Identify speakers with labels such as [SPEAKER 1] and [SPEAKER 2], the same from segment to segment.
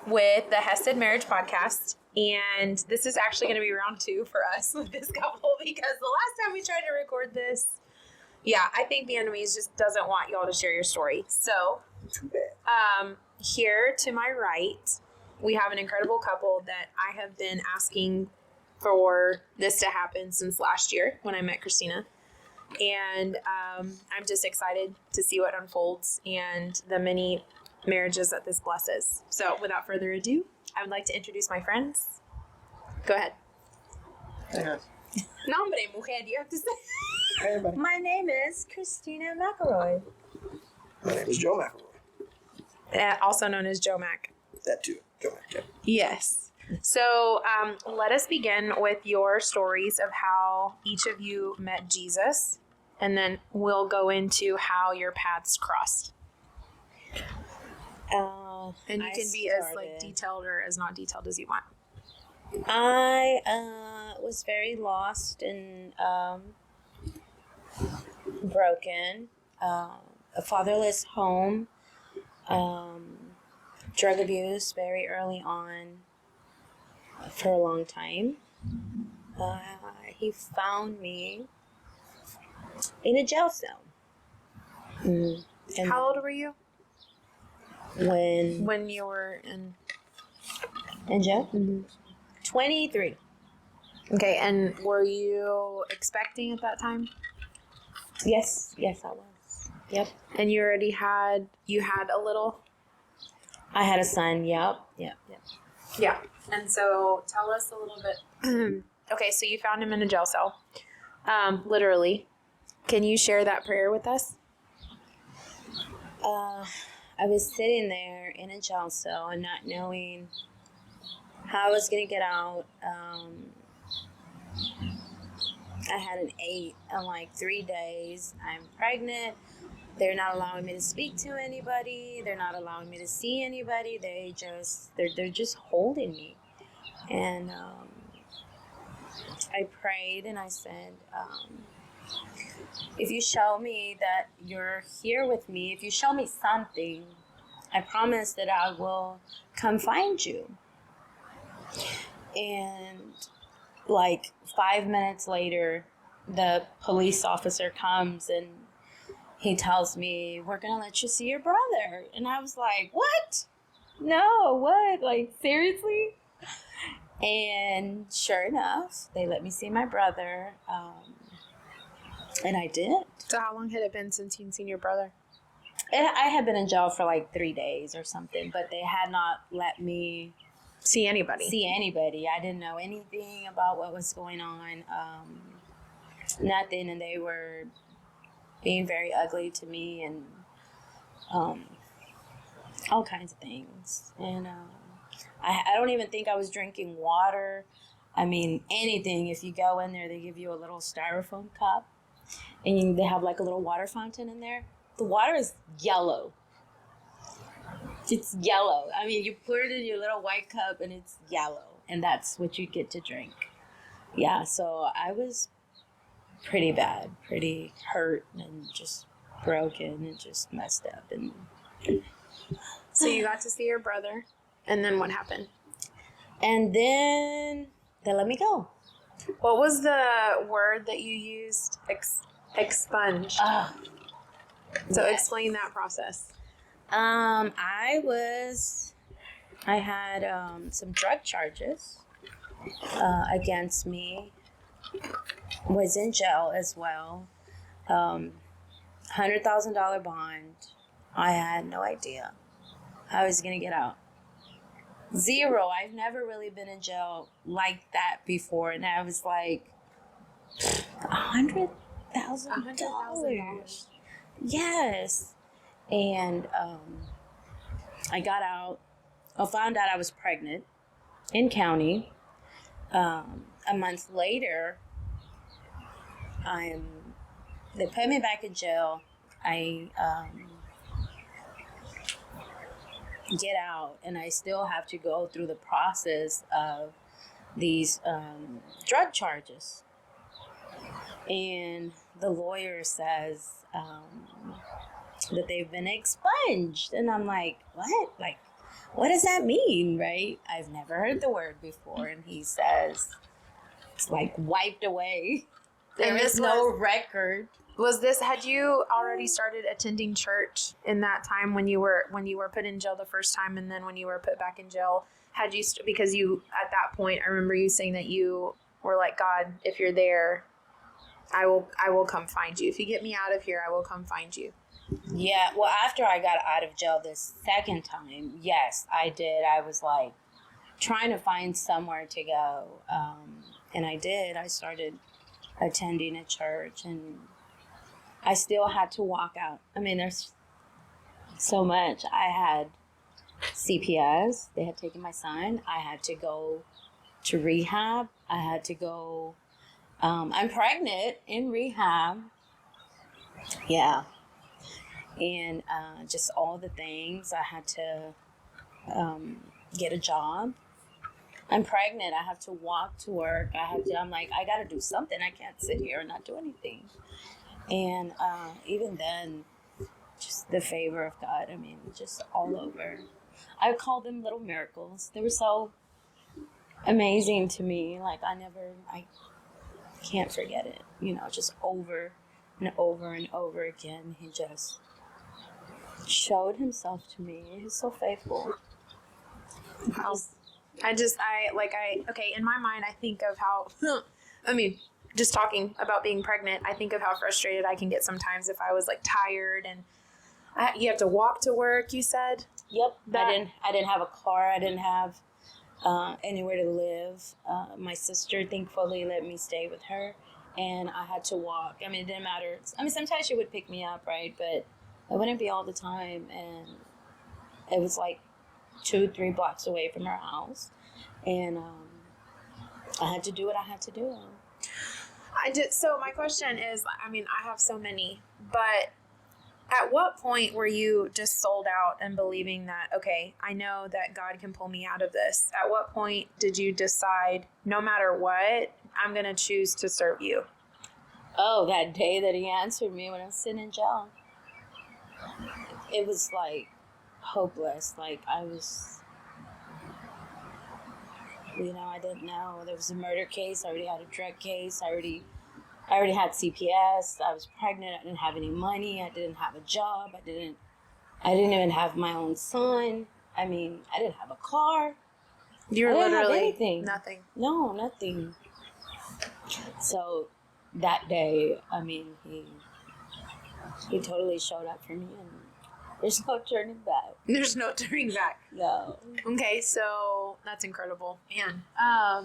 [SPEAKER 1] with the Chesed Marriage Podcast. And this is actually going to be round 2 for us with this couple because the last time we tried to record this, I think the enemy just doesn't want y'all to share your story. So, here to my right, we have an incredible couple that I have been asking for this to happen since last year when I met Christina. And I'm just excited to see what unfolds and the many marriages that this blesses. So without further ado, I would like to introduce my friends. Go ahead.
[SPEAKER 2] Hey guys.
[SPEAKER 1] Nombre, mujer, you have to say.
[SPEAKER 2] Hey everybody.
[SPEAKER 3] My name is Christina McElroy.
[SPEAKER 2] My name is Joe McElroy.
[SPEAKER 1] Also known as Joe Mac.
[SPEAKER 2] That too. Joe Mac. Yeah.
[SPEAKER 1] Yes. So let us begin with your stories of how each of you met Jesus, and then we'll go into how your paths crossed. And you can be as detailed or as not detailed as you want.
[SPEAKER 3] I was very lost and broken. A fatherless home. Drug abuse very early on for a long time. He found me in a jail cell.
[SPEAKER 1] And how old were you?
[SPEAKER 3] When
[SPEAKER 1] you were in
[SPEAKER 3] jail?
[SPEAKER 1] Mm-hmm.
[SPEAKER 3] 23.
[SPEAKER 1] Okay, and were you expecting at that time?
[SPEAKER 3] Yes, I was. Yep.
[SPEAKER 1] And you already had a little?
[SPEAKER 3] I had a son, yep.
[SPEAKER 1] Yeah. And so tell us a little bit. Okay, so you found him in a jail cell. Literally. Can you share that prayer with us?
[SPEAKER 3] I was sitting there in a jail cell and not knowing how I was going to get out. I had an 8 in like 3 days. I'm pregnant. They're not allowing me to speak to anybody. They're not allowing me to see anybody. They're just holding me. And I prayed and I said, if you show me that you're here with me, if you show me something, I promise that I will come find you. And like 5 minutes later, the police officer comes and he tells me, we're going to let you see your brother. And I was like, what? No, what? Like, seriously? And sure enough, they let me see my brother. And I did.
[SPEAKER 1] So how long had it been since you'd seen your brother?
[SPEAKER 3] I had been in jail for like 3 days or something, but they had not let me
[SPEAKER 1] see anybody.
[SPEAKER 3] I didn't know anything about what was going on. Nothing. And they were being very ugly to me and all kinds of things. And I don't even think I was drinking water. I mean, anything. If you go in there, they give you a little styrofoam cup. And they have like a little water fountain in there. The water is yellow. It's yellow. I mean, you put it in your little white cup and it's yellow. And that's what you get to drink. Yeah, so I was pretty bad, pretty hurt and just broken and just messed up. And
[SPEAKER 1] so you got to see your brother. And then what happened?
[SPEAKER 3] And then they let me go.
[SPEAKER 1] What was the word that you used? Expunged. So explain that process.
[SPEAKER 3] I had some drug charges against me. Was in jail as well. $100,000 bond. I had no idea I was gonna get out. 0. I've never really been in jail like that before, and I was like, $100,000. Yes. And I got out. I found out I was pregnant in county. A month later, they put me back in jail. I get out, and I still have to go through the process of these drug charges. And the lawyer says that they've been expunged. And I'm like, what? Like, what does that mean, right? I've never heard the word before. And he says, it's like wiped away. There is no record.
[SPEAKER 1] Had you already started attending church in that time when you were put in jail the first time, and then when you were put back in jail? Had you, because you, at that point, I remember you saying that you were like, God, if you're there, I will come find you. If you get me out of here, I will come find you.
[SPEAKER 3] Yeah, well, after I got out of jail this second time, yes, I did. I was like trying to find somewhere to go. And I did. I started attending a church, and I still had to walk out. I mean, there's so much. I had CPS. They had taken my son. I had to go to rehab. I had to go. I'm pregnant in rehab. Yeah. And just all the things. I had to get a job. I'm pregnant. I have to walk to work. I'm like, I got to do something. I can't sit here and not do anything. And even then, just the favor of God, I mean, just all over. I call them little miracles. They were so amazing to me. Like, I can't forget it. You know, just over and over and over again, he just showed himself to me. He's so faithful.
[SPEAKER 1] Wow. In my mind, I think of how, I mean, just talking about being pregnant, I think of how frustrated I can get sometimes if I was like tired and you have to walk to work, you said?
[SPEAKER 3] Yep. I didn't have a car. I didn't have anywhere to live. My sister thankfully let me stay with her, and I had to walk. I mean, it didn't matter. I mean, sometimes she would pick me up, right? But it wouldn't be all the time, and it was like 2-3 blocks away from her house, and I had to do what I had to do.
[SPEAKER 1] So my question is, I mean, I have so many, but at what point were you just sold out and believing that, okay, I know that God can pull me out of this? At what point did you decide, no matter what, I'm going to choose to serve you?
[SPEAKER 3] Oh, that day that he answered me when I was sitting in jail. It was like hopeless. Like I was, I didn't know. There was a murder case. I already had a drug case. I already had CPS. I was pregnant. I didn't have any money. I didn't have a job. I didn't even have my own son. I mean, I didn't have a car.
[SPEAKER 1] You were literally
[SPEAKER 3] anything.
[SPEAKER 1] Nothing.
[SPEAKER 3] No, nothing. So that day, I mean, he totally showed up for me, and there's no turning back.
[SPEAKER 1] There's no turning back.
[SPEAKER 3] No.
[SPEAKER 1] Okay, so that's incredible, man. I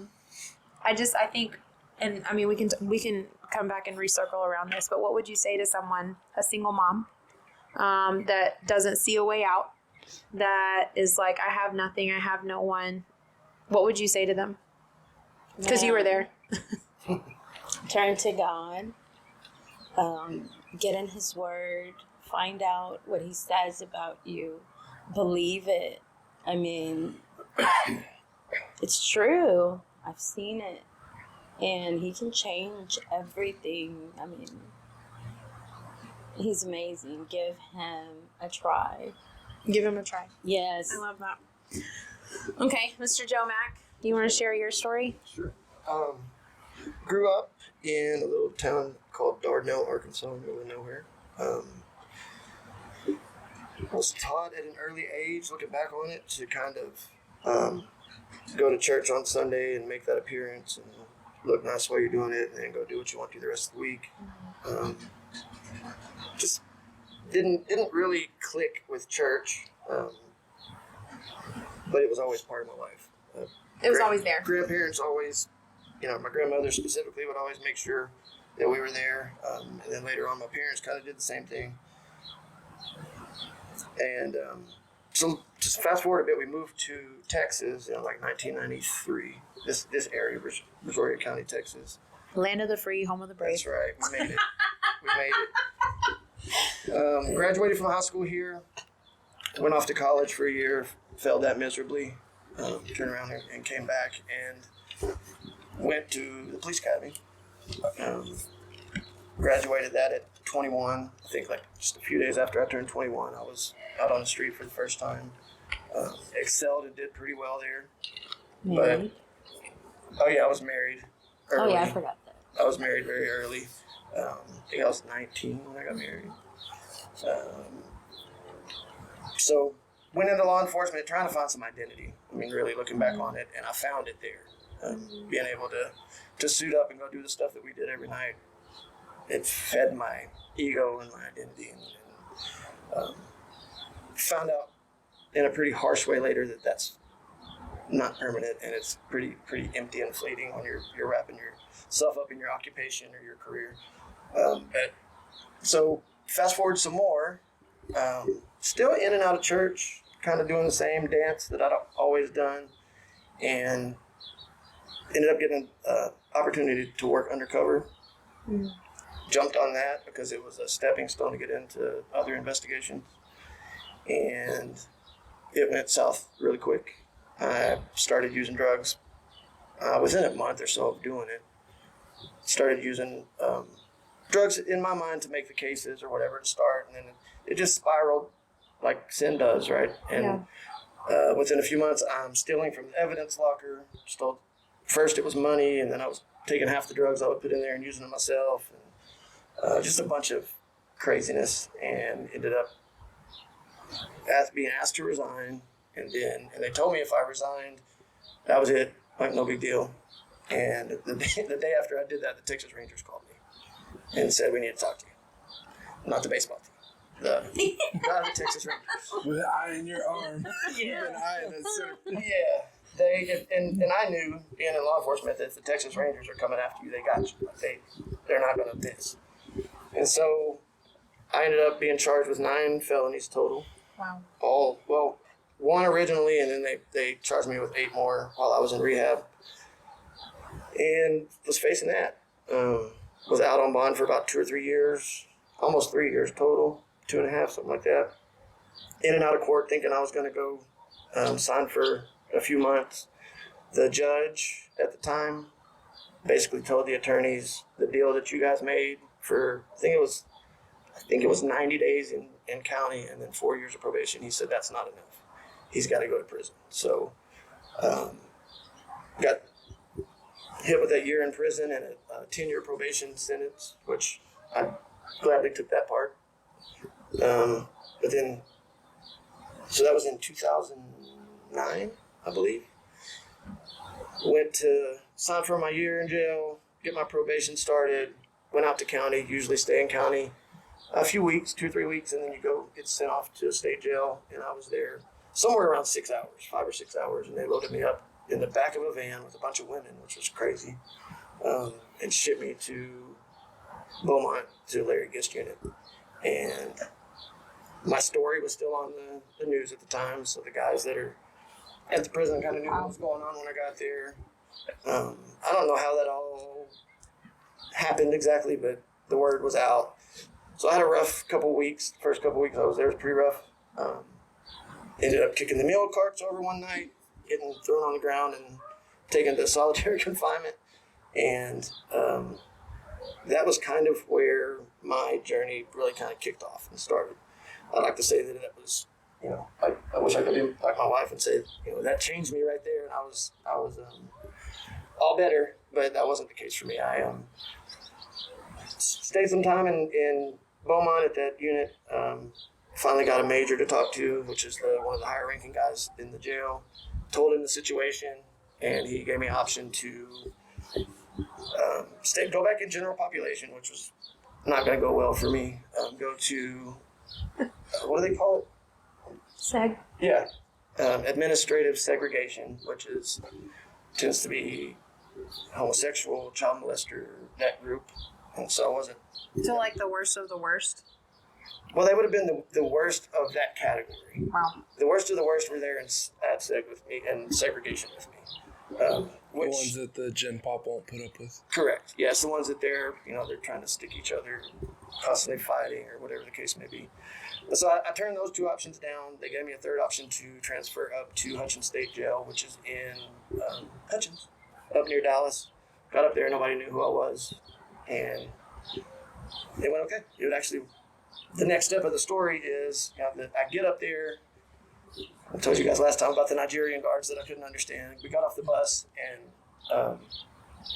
[SPEAKER 1] think, and I mean, we can come back and recircle around this, but what would you say to someone, a single mom, that doesn't see a way out, that is like, I have nothing, I have no one? What would you say to them? Because you were there.
[SPEAKER 3] Turn to God. Get in His Word. Find out what He says about you. Believe it. I mean, it's true. I've seen it. And He can change everything. I mean, He's amazing. Give Him a try.
[SPEAKER 1] Give Him a try.
[SPEAKER 3] Yes.
[SPEAKER 1] I love that. Okay, Mr. Joe Mack, you want to share your story?
[SPEAKER 2] Sure. Grew up in a little town called Dardanelle, Arkansas, middle of nowhere. I was taught at an early age, looking back on it, to kind of go to church on Sunday and make that appearance and look nice while you're doing it, and then go do what you want to do the rest of the week. Just didn't really click with church, but it was always part of my life.
[SPEAKER 1] It was always there.
[SPEAKER 2] Grandparents always, my grandmother specifically would always make sure that we were there. And then later on, my parents kind of did the same thing. And so just fast forward a bit, we moved to Texas in like 1993. This area, Brazoria County, Texas.
[SPEAKER 1] Land of the free, home of the brave.
[SPEAKER 2] That's right. We made it. Graduated from high school here. Went off to college for a year. Failed that miserably. Turned around and came back and went to the police academy. Graduated that at 21. I think like just a few days after I turned 21, I was out on the street for the first time. Excelled and did pretty well there.
[SPEAKER 3] Married?
[SPEAKER 2] But, oh yeah, I was married early.
[SPEAKER 3] Oh yeah, I forgot that.
[SPEAKER 2] I was married very early. I think I was 19 when I got married. So went into law enforcement trying to find some identity. I mean, really looking back on it, and I found it there. Being able to suit up and go do the stuff that we did every night, it fed my ego and my identity. And found out in a pretty harsh way later that that's not permanent, and it's pretty empty and fleeting when you're wrapping yourself up in your occupation or your career. So fast forward some more, still in and out of church, kind of doing the same dance that I'd always done, and ended up getting an opportunity to work undercover. Jumped on that because it was a stepping stone to get into other investigations, and it went south really quick. I started using drugs within a month or so of doing it. Started using drugs in my mind to make the cases or whatever to start, and then it just spiraled like sin does, right? And within a few months, I'm stealing from the evidence locker. Stole, first it was money, and then I was taking half the drugs I would put in there and using them myself, and just a bunch of craziness, and ended up being asked to resign. And they told me if I resigned, that was it, like no big deal. And the day after I did that, the Texas Rangers called me and said, we need to talk to you. Not the baseball team. The Texas Rangers.
[SPEAKER 4] With an eye in your arm. Yeah. An eye in the center.
[SPEAKER 2] Yeah. And I knew, being in law enforcement, that if the Texas Rangers are coming after you, they got you. They're not going to miss. And so I ended up being charged with 9 felonies total.
[SPEAKER 1] Wow.
[SPEAKER 2] One originally, and then they charged me with 8 more while I was in rehab. And was facing that. Was out on bond for about 2 or 3 years, almost 3 years total, 2.5, something like that. In and out of court, thinking I was going to go sign for a few months. The judge at the time basically told the attorneys, the deal that you guys made for, I think it was 90 days in county and then 4 years of probation. He said that's not enough. He's got to go to prison. So got hit with a year in prison and a 10-year probation sentence, which I gladly took that part. But then, so that was in 2009, I believe. Went to sign for my year in jail, get my probation started, went out to county, usually stay in county a few weeks, 2 or 3 weeks, and then you go get sent off to a state jail. And I was there somewhere around 6 hours, 5 or 6 hours, and they loaded me up in the back of a van with a bunch of women, which was crazy, and shipped me to Beaumont to Larry Gist Unit. And my story was still on the news at the time, so the guys that are at the prison kind of knew what was going on when I got there. I don't know how that all happened exactly, but the word was out. So I had a rough couple weeks. The first couple weeks I was there was pretty rough. Ended up kicking the meal carts over one night, getting thrown on the ground and taken to solitary confinement. And that was kind of where my journey really kind of kicked off and started. I like to say that was, I wish I could be like my wife and say, that changed me right there. And I was all better, but that wasn't the case for me. I stayed some time in Beaumont at that unit. Finally got a major to talk to, which is one of the higher ranking guys in the jail. Told him the situation, and he gave me an option to go back in general population, which was not going to go well for me. Go to, what do they call it?
[SPEAKER 3] Seg.
[SPEAKER 2] Yeah. Administrative segregation, which tends to be homosexual, child molester, that group. And so I wasn't.
[SPEAKER 1] So like the worst of the worst?
[SPEAKER 2] Well, they would have been the worst of that category.
[SPEAKER 1] Wow.
[SPEAKER 2] The worst of the worst were there at seg with me and segregation with me.
[SPEAKER 4] The ones that the Gen Pop won't put up with.
[SPEAKER 2] Correct. Yes, the ones that they're trying to stick each other, constantly fighting or whatever the case may be. So I turned those 2 options down. They gave me a third option to transfer up to Hutchins State Jail, which is in Hutchins, up near Dallas. Got up there, nobody knew who I was, and it went okay. It would actually, the next step of the story is that I get up there, I told you guys last time about the Nigerian guards that I couldn't understand. We got off the bus, and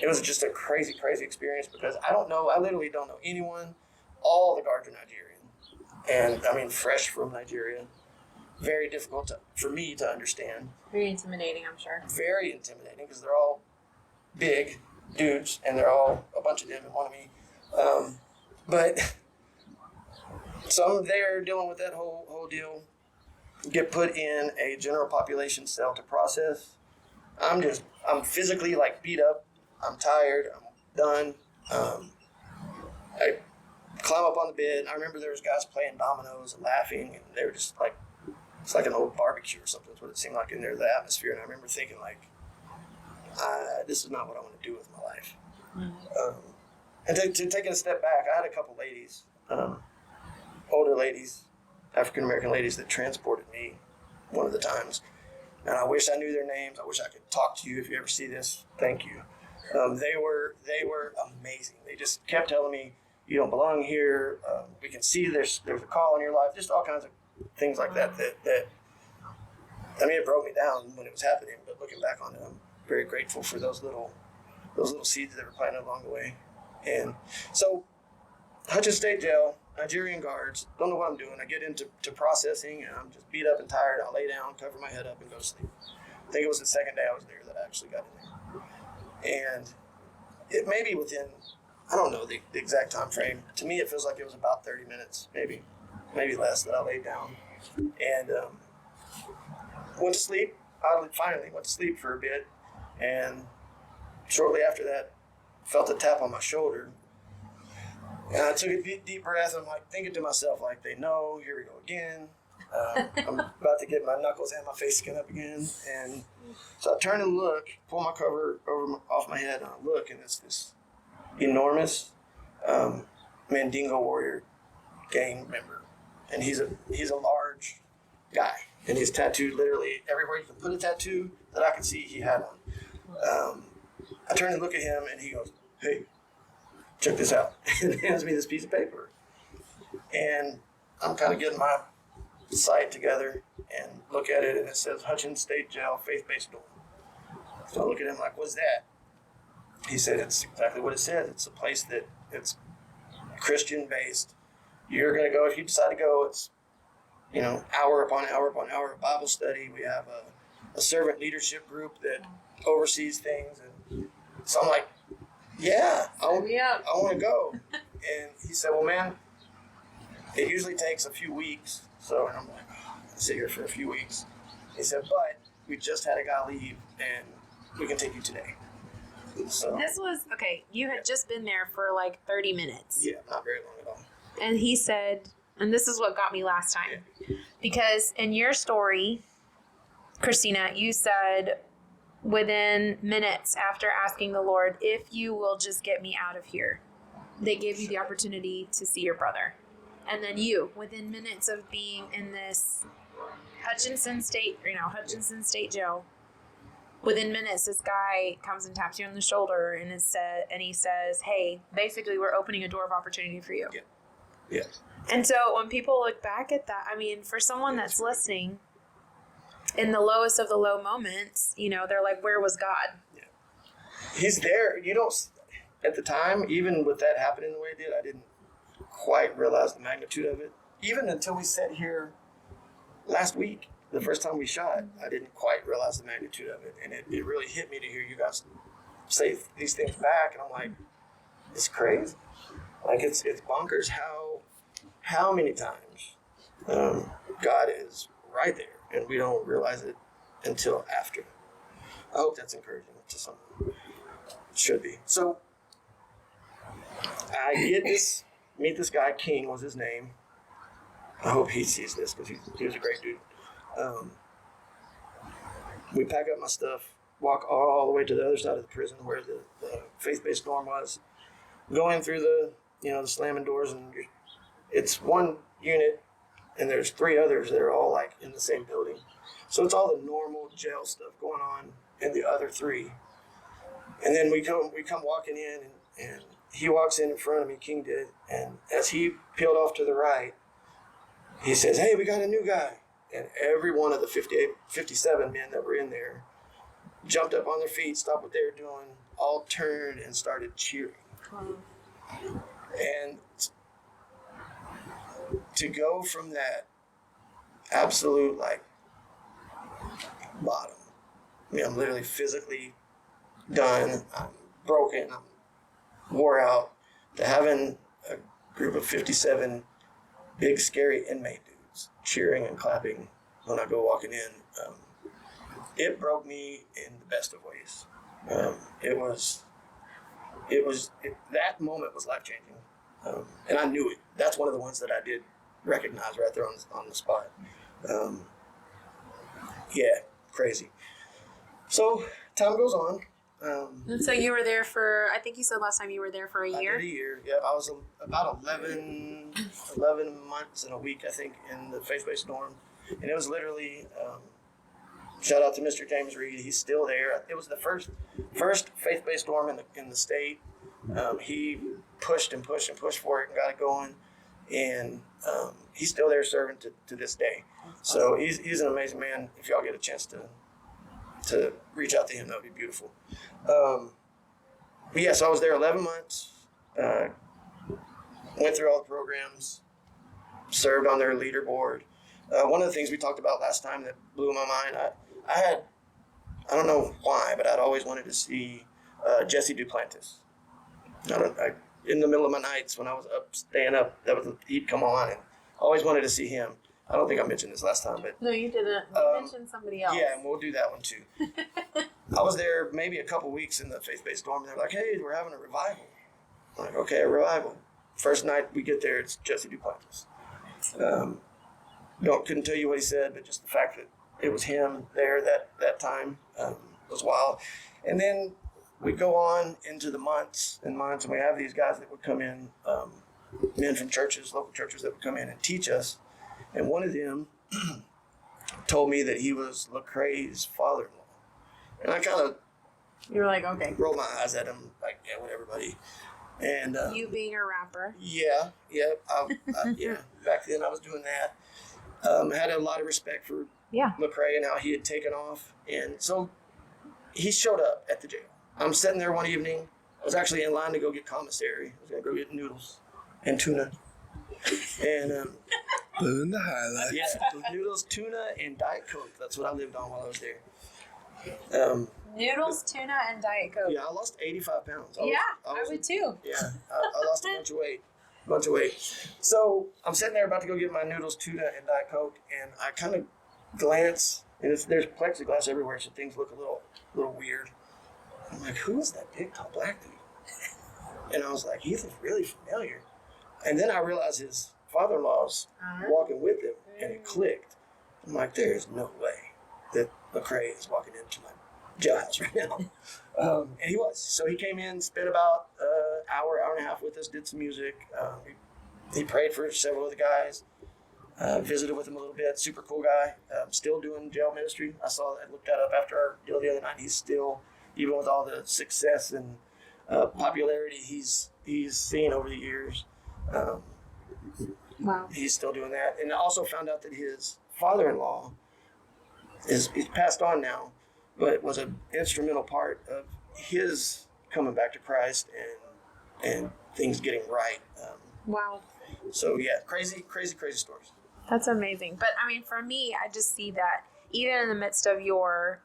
[SPEAKER 2] it was just a crazy, crazy experience because I literally don't know anyone. All the guards are Nigerian. And, I mean, fresh from Nigeria. Very difficult for me to understand.
[SPEAKER 1] Very intimidating, I'm sure.
[SPEAKER 2] Very intimidating because they're all big dudes, and they're all a bunch of them and one of me. But some there dealing with that whole deal get put in a general population cell to process. I'm physically like beat up. I'm tired. I'm done. I climb up on the bed. I remember there was guys playing dominoes and laughing, and they were just like, it's like an old barbecue or something. That's what it seemed like in there, the atmosphere. And I remember thinking like, this is not what I want to do with my life. And to taking a step back, I had a couple ladies, older ladies, African-American ladies that transported me one of the times. And I wish I knew their names. I wish I could talk to you if you ever see this. Thank you. They were amazing. They just kept telling me, you don't belong here. We can see there's a call in your life. Just all kinds of things like that. I mean, it broke me down when it was happening. But looking back on it, I'm very grateful for those little seeds that were planted along the way. And so, Hutchins State Jail, Nigerian guards, don't know what I'm doing. I get into processing, and I'm just beat up and tired. I'll lay down, cover my head up, and go to sleep. I think it was the second day I was there that I actually got in there. And it may be within, I don't know the exact time frame. To me, it feels like it was about 30 minutes, maybe less, that I laid down. And went to sleep. I finally went to sleep for a bit. And shortly after that, felt a tap on my shoulder. And I took a deep breath. I'm like thinking to myself, like, they know, here we go again. I'm about to get my knuckles and my face skin up again. And so I turn and look, pull my cover off my head, and I look, and it's this enormous Mandingo warrior gang member. And he's a large guy. And he's tattooed literally everywhere you can put a tattoo that I could see he had on. I turn and look at him, and he goes, "Hey, check this out." And hands me this piece of paper. And I'm kind of getting my sight together and look at it, and it says Hutchins State Jail, faith-based dorm. So I look at him like, "What's that?" He said, "It's exactly what it says. It's a place that it's Christian-based. You're going to go, if you decide to go, it's, hour upon hour upon hour of Bible study. We have a servant leadership group that oversees things." And so I'm like, yeah, I want to go. And he said, "Well, man, it usually takes a few weeks." So, and I'm like, I'll sit here for a few weeks. He said, "But we just had a guy leave, and we can take you today." So
[SPEAKER 1] This was, okay, you had just been there for like 30 minutes.
[SPEAKER 2] yeah, not very long at all.
[SPEAKER 1] And he said, and this is what got me last time, because in your story, Christina, you said within minutes after asking the Lord, if you will just get me out of here, they gave you the opportunity to see your brother. And then you, within minutes of being in this Hutchinson State Jail, within minutes, this guy comes and taps you on the shoulder and he says, "Hey, basically, we're opening a door of opportunity for you."
[SPEAKER 2] Yeah.
[SPEAKER 1] And so when people look back at that, I mean, for someone that's listening, in the lowest of the low moments, they're like, where was God?
[SPEAKER 2] Yeah. He's there. At the time, even with that happening the way it did, I didn't quite realize the magnitude of it. Even until we sat here last week, the first time we shot, I didn't quite realize the magnitude of it. And it really hit me to hear you guys say these things back. And I'm like, it's crazy. Like, it's bonkers how many times God is right there. And we don't realize it until after. I hope that's encouraging to someone. It should be. So I meet this guy, King was his name. I hope he sees this because he was a great dude. We pack up my stuff, walk all the way to the other side of the prison where the faith-based dorm was. Going through the slamming doors, and it's one unit, and there's 3 others that are all like in the same building. So it's all the normal jail stuff going on in the other 3. And then we come walking in, and he walks in front of me, King did, and as he peeled off to the right, he says, "Hey, we got a new guy." and every one of the 57 men that were in there jumped up on their feet, stopped what they were doing, all turned and started cheering. And to go from that absolute like bottom, I mean, I'm literally physically done, I'm broken, I'm wore out, to having a group of 57 big scary inmate dudes cheering and clapping when I go walking in, it broke me in the best of ways. That moment was life changing, and I knew it. That's one of the ones that I did recognize right there on the spot. Yeah, crazy. So time goes on.
[SPEAKER 1] And so you were there for, I think you said last time you were there for a year?
[SPEAKER 2] I did a year, yeah. I was about 11 months and a week, I think, in the faith-based dorm. And it was literally, shout out to Mr. James Reed, he's still there. It was the first faith-based dorm in the state. He pushed and pushed and pushed for it and got it going. And he's still there serving to this day. So he's an amazing man. If y'all get a chance to reach out to him, that would be beautiful. But yeah, so I was there 11 months, went through all the programs, served on their leaderboard. One of the things we talked about last time that blew my mind, I don't know why, but I'd always wanted to see Jesse Duplantis. In the middle of my nights when I was staying up, he'd come on, and I always wanted to see him. I don't think I mentioned this last time, but
[SPEAKER 1] No, you didn't. You mentioned somebody else.
[SPEAKER 2] yeah, and we'll do that one too. I was there maybe a couple weeks in the faith-based dorm. They're like, "Hey, we're having a revival." I'm like, "Okay, a revival." First night we get there, it's Jesse Duplantis. Couldn't tell you what he said, but just the fact that it was him there that time was wild. And then we go on into the months and months, and we have these guys that would come in, men from churches, local churches that would come in and teach us. And one of them told me that he was Lecrae's father-in-law. And I kind of
[SPEAKER 1] You were like, okay.
[SPEAKER 2] rolled my eyes at him, like, yeah, whatever, buddy. And
[SPEAKER 1] You being a rapper.
[SPEAKER 2] yeah, back then I was doing that. Had a lot of respect for Lecrae and how he had taken off. And so he showed up at the jail. I'm sitting there one evening. I was actually in line to go get commissary. I was going to go get noodles and tuna. And
[SPEAKER 4] living the highlights.
[SPEAKER 2] yeah, noodles, tuna, and Diet Coke. That's what I lived on while I was there.
[SPEAKER 1] Noodles, tuna, and Diet Coke.
[SPEAKER 2] Yeah, I lost 85 pounds.
[SPEAKER 1] I would too.
[SPEAKER 2] Yeah, I lost a bunch of weight. So I'm sitting there about to go get my noodles, tuna, and Diet Coke, and I kind of glance, and there's plexiglass everywhere, so things look a little weird. I'm like, who is that big, tall, black dude? And I was like, he looks really familiar. And then I realized his father-in-law's walking with him, and it clicked. I'm like, there is no way that Lecrae is walking into my jailhouse right now. And he was. So he came in, spent about an hour and a half with us, did some music. He prayed for several of the guys, visited with him a little bit. Super cool guy. Still doing jail ministry. I looked that up after our deal the other night. He's still, even with all the success and popularity he's seen over the years,
[SPEAKER 1] Wow.
[SPEAKER 2] he's still doing that. And I also found out that his father-in-law he's passed on now, but was an instrumental part of his coming back to Christ and things getting right.
[SPEAKER 1] Wow.
[SPEAKER 2] So yeah, crazy stories.
[SPEAKER 1] That's amazing. But I mean, for me, I just see that even in the midst of your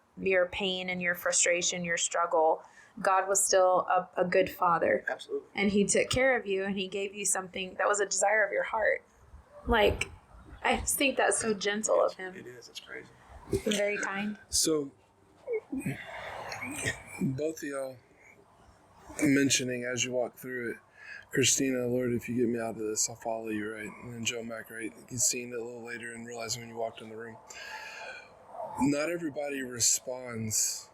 [SPEAKER 1] pain and your frustration, your struggle, God was still a good father.
[SPEAKER 2] Absolutely.
[SPEAKER 1] And he took care of you, and he gave you something that was a desire of your heart. Like, I just think that's so gentle of him.
[SPEAKER 2] It is. It's crazy.
[SPEAKER 1] And very kind.
[SPEAKER 4] So, both of y'all mentioning as you walk through it, Christina, Lord, if you get me out of this, I'll follow you, right? And then Joe Mack, right? He's seen it a little later and realizing when you walked in the room. Not everybody responds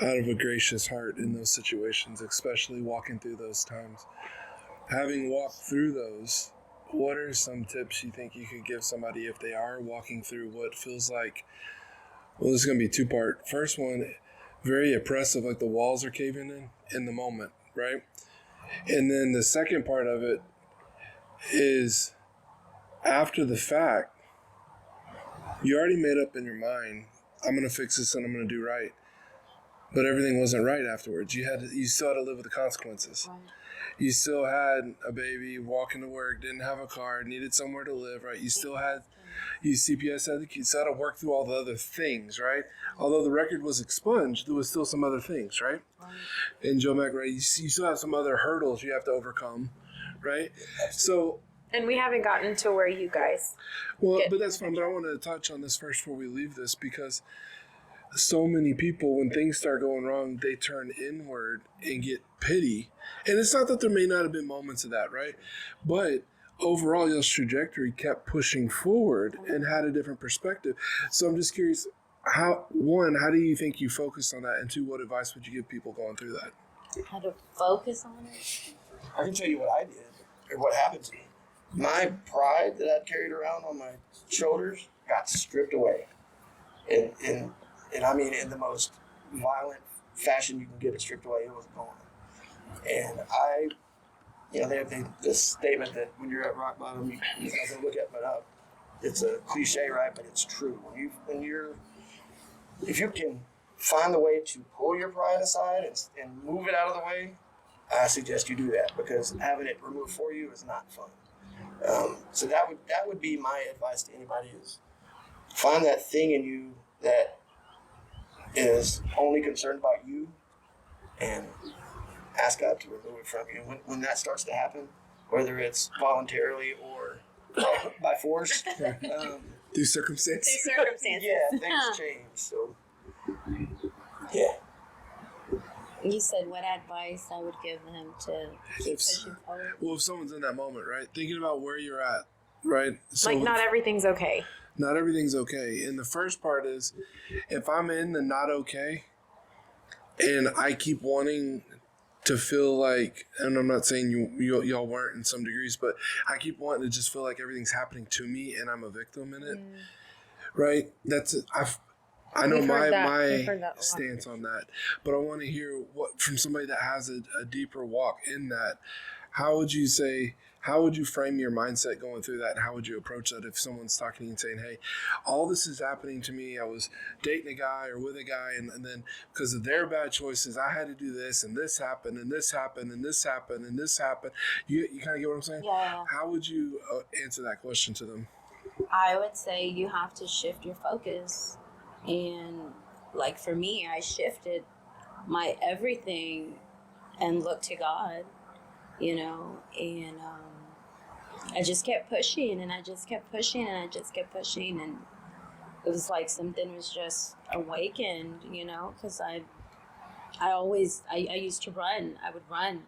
[SPEAKER 4] out of a gracious heart in those situations, especially walking through those times. Having walked through those, what are some tips you think you could give somebody if they are walking through what feels like, well, this is going to be two-part. First one, very oppressive, like the walls are caving in the moment, right? And then the second part of it is after the fact, You already made up in your mind, I'm going to fix this and I'm going to do right. But everything wasn't right afterwards. You still had to live with the consequences.
[SPEAKER 3] Right.
[SPEAKER 4] You still had a baby, walking to work, didn't have a car, needed somewhere to live, right? You still had, CPS had the kids, still had to work through all the other things, right? Although the record was expunged, there was still some other things, right? And Joe Mac, right? You still have some other hurdles you have to overcome, right? So,
[SPEAKER 1] And we haven't gotten to where you guys.
[SPEAKER 4] well, but that's fine. But I want to touch on this first before we leave this, because so many people, when things start going wrong, they turn inward and get pity. And it's not that there may not have been moments of that, right? But overall, y'all's trajectory kept pushing forward and had a different perspective. So I'm just curious, how do you think you focused on that? And two, what advice would you give people going through that?
[SPEAKER 3] How to focus on it?
[SPEAKER 2] I can tell you what I did, or what happened to me. My pride that I'd carried around on my shoulders got stripped away. And I mean, in the most violent fashion you can get it stripped away, it was gone. And they have this statement that when you're at rock bottom, you nothing to look at but up. It's a cliche, right? But it's true. If you can find the way to pull your pride aside and move it out of the way, I suggest you do that, because having it removed for you is not fun. So that would be my advice to anybody: is find that thing in you that is only concerned about you, and ask God to remove it from you. When that starts to happen, whether it's voluntarily or by force,
[SPEAKER 4] Through circumstances.
[SPEAKER 2] yeah, things change. So, yeah.
[SPEAKER 3] You said what advice I would give them to keep pushing forward?
[SPEAKER 4] Well, if someone's in that moment, right, thinking about where you're at, right? So
[SPEAKER 1] Like, not everything's okay.
[SPEAKER 4] not everything's okay. And the first part is, if I'm in the not okay, and I keep wanting to feel like, and I'm not saying y'all weren't in some degrees, but I keep wanting to just feel like everything's happening to me and I'm a victim in it, right? I know
[SPEAKER 1] We've heard that. We've
[SPEAKER 4] my
[SPEAKER 1] heard that a lot.
[SPEAKER 4] stance on that, but I want to hear what from somebody that has a deeper walk in that. How would you frame your mindset going through that? And how would you approach that if someone's talking to you and saying, hey, all this is happening to me. I was dating a guy or with a guy, and then because of their bad choices, I had to do this, and this happened, and this happened, and this happened, and this happened. You kind of get what I'm saying?
[SPEAKER 3] Yeah.
[SPEAKER 4] How would you answer that question to them?
[SPEAKER 3] I would say you have to shift your focus. And like for me, I shifted my everything and looked to God, and I just kept pushing, and I just kept pushing, and I just kept pushing, and it was like something was just awakened, because I used to run. I would run.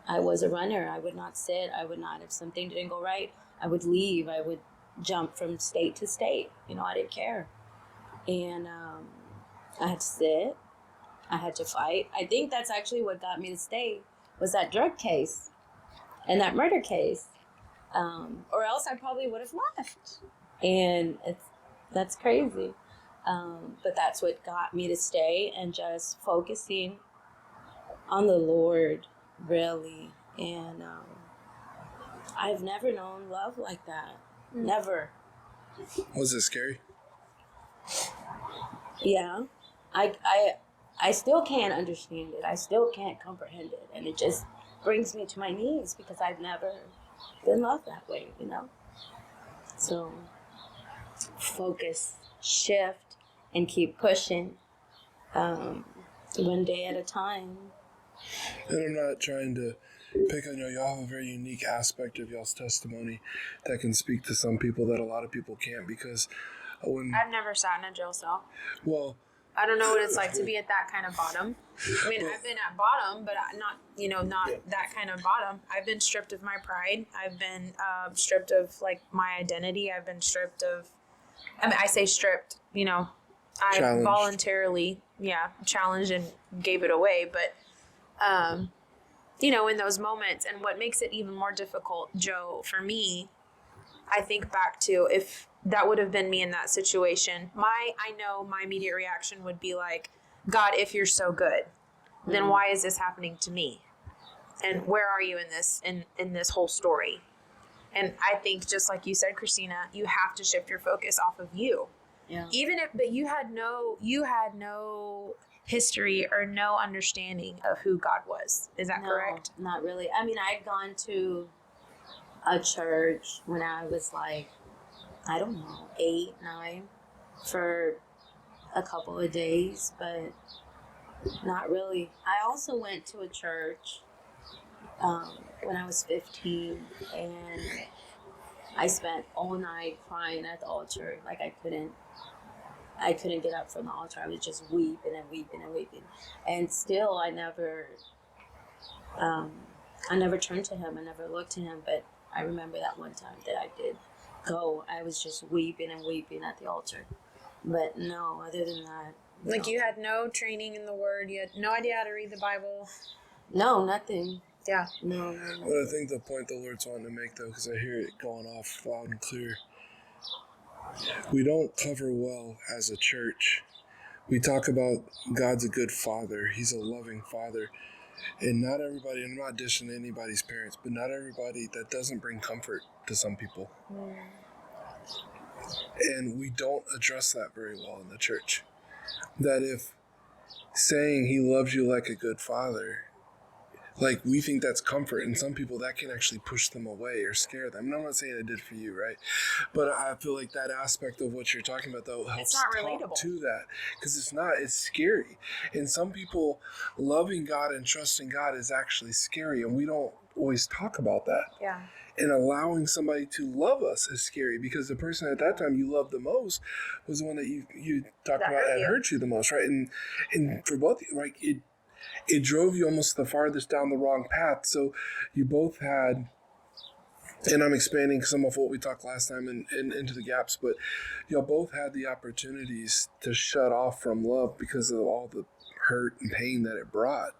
[SPEAKER 3] I was a runner. I would not sit. I would not, if something didn't go right, I would leave. I would jump from state to state. I didn't care. And I had to sit. I had to fight. I think that's actually what got me to stay, was that drug case and that murder case. Or else I probably would have left. And that's crazy. But that's what got me to stay, and just focusing on the Lord, really. And I've never known love like that. Never.
[SPEAKER 4] Was it scary?
[SPEAKER 3] Yeah. I still can't understand it. I still can't comprehend it. And it just brings me to my knees, because I've never been loved that way, So focus, shift, and keep pushing, one day at a time.
[SPEAKER 4] And I'm not trying to pick on y'all have a very unique aspect of y'all's testimony that can speak to some people that a lot of people can't, because
[SPEAKER 1] I've never sat in a jail cell.
[SPEAKER 4] Well,
[SPEAKER 1] I don't know what it's like to be at that kind of bottom. I mean, I've been at bottom, but not that kind of bottom. I've been stripped of my pride. I've been stripped of like my identity. I've been stripped of, I say stripped, I
[SPEAKER 4] Challenged.
[SPEAKER 1] voluntarily, challenged and gave it away. But, in those moments, and what makes it even more difficult, Joe, for me, I think back to if that would have been me in that situation, I know my immediate reaction would be like, God, if you're so good, then why is this happening to me? And where are you in this whole story? And I think, just like you said, Christina, you have to shift your focus off of you.
[SPEAKER 3] Yeah.
[SPEAKER 1] But you had no history or no understanding of who God was. Is that correct?
[SPEAKER 3] Not really. I mean, I'd gone to a church when I was like, I don't know, 8, 9, for a couple of days, but not really. I also went to a church when I was 15, and I spent all night crying at the altar. Like I couldn't get up from the altar. I was just weeping and weeping and weeping, and still I never turned to him. I never looked to him. But I remember that one time that I did go. I was just weeping and weeping at the altar. But no, other than that,
[SPEAKER 1] like you had no training in the Word. You had no idea how to read the Bible.
[SPEAKER 3] No, nothing.
[SPEAKER 1] Yeah.
[SPEAKER 3] No.
[SPEAKER 4] But I think the point the Lord's wanting to make, though, because I hear it going off loud and clear, we don't cover well as a church. We talk about God's a good father. He's a loving father. And not everybody, and I'm not dishing anybody's parents, but not everybody, that doesn't bring comfort to some people. And we don't address that very well in the church. That if saying he loves you like a good father, like we think that's comfort, and some people that can actually push them away or scare them. And I'm not saying it did for you, right? But I feel like that aspect of what you're talking about, though, helps
[SPEAKER 1] not
[SPEAKER 4] talk
[SPEAKER 1] relatable
[SPEAKER 4] to that, because it's scary. And some people loving God and trusting God is actually scary, and we don't always talk about that.
[SPEAKER 1] Yeah.
[SPEAKER 4] And allowing somebody to love us is scary, because the person at that time you loved the most was the one that you talked about that hurt you the most, right? And for both of you, right, it drove you almost the farthest down the wrong path. So you both had, and I'm expanding some of what we talked last time and into the gaps, but y'all both had the opportunities to shut off from love because of all the hurt and pain that it brought.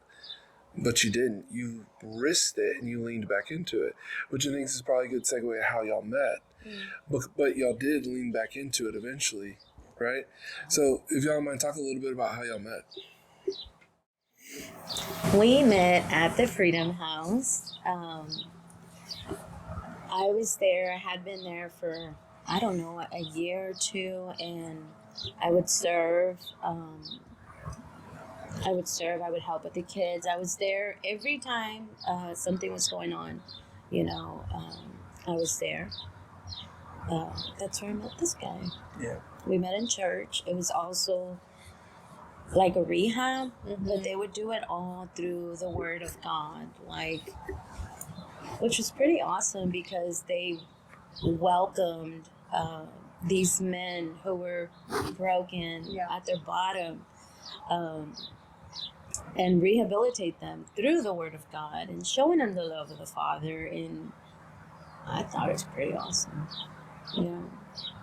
[SPEAKER 4] But you didn't. You risked it and you leaned back into it, which I think is probably a good segue of how y'all met. But y'all did lean back into it eventually, right? So if y'all mind, talk a little bit about how y'all met.
[SPEAKER 3] We met at the Freedom House. I was there. I had been there for, I don't know, a year or two, and I would serve. I would help with the kids. I was there every time something was going on. I was there. That's where I met this guy.
[SPEAKER 2] Yeah.
[SPEAKER 3] We met in church. It was also like a rehab, but they would do it all through the Word of God, which was pretty awesome, because they welcomed these men who were broken at their bottom, and rehabilitate them through the Word of God and showing them the love of the Father. And I thought it was pretty awesome. Yeah.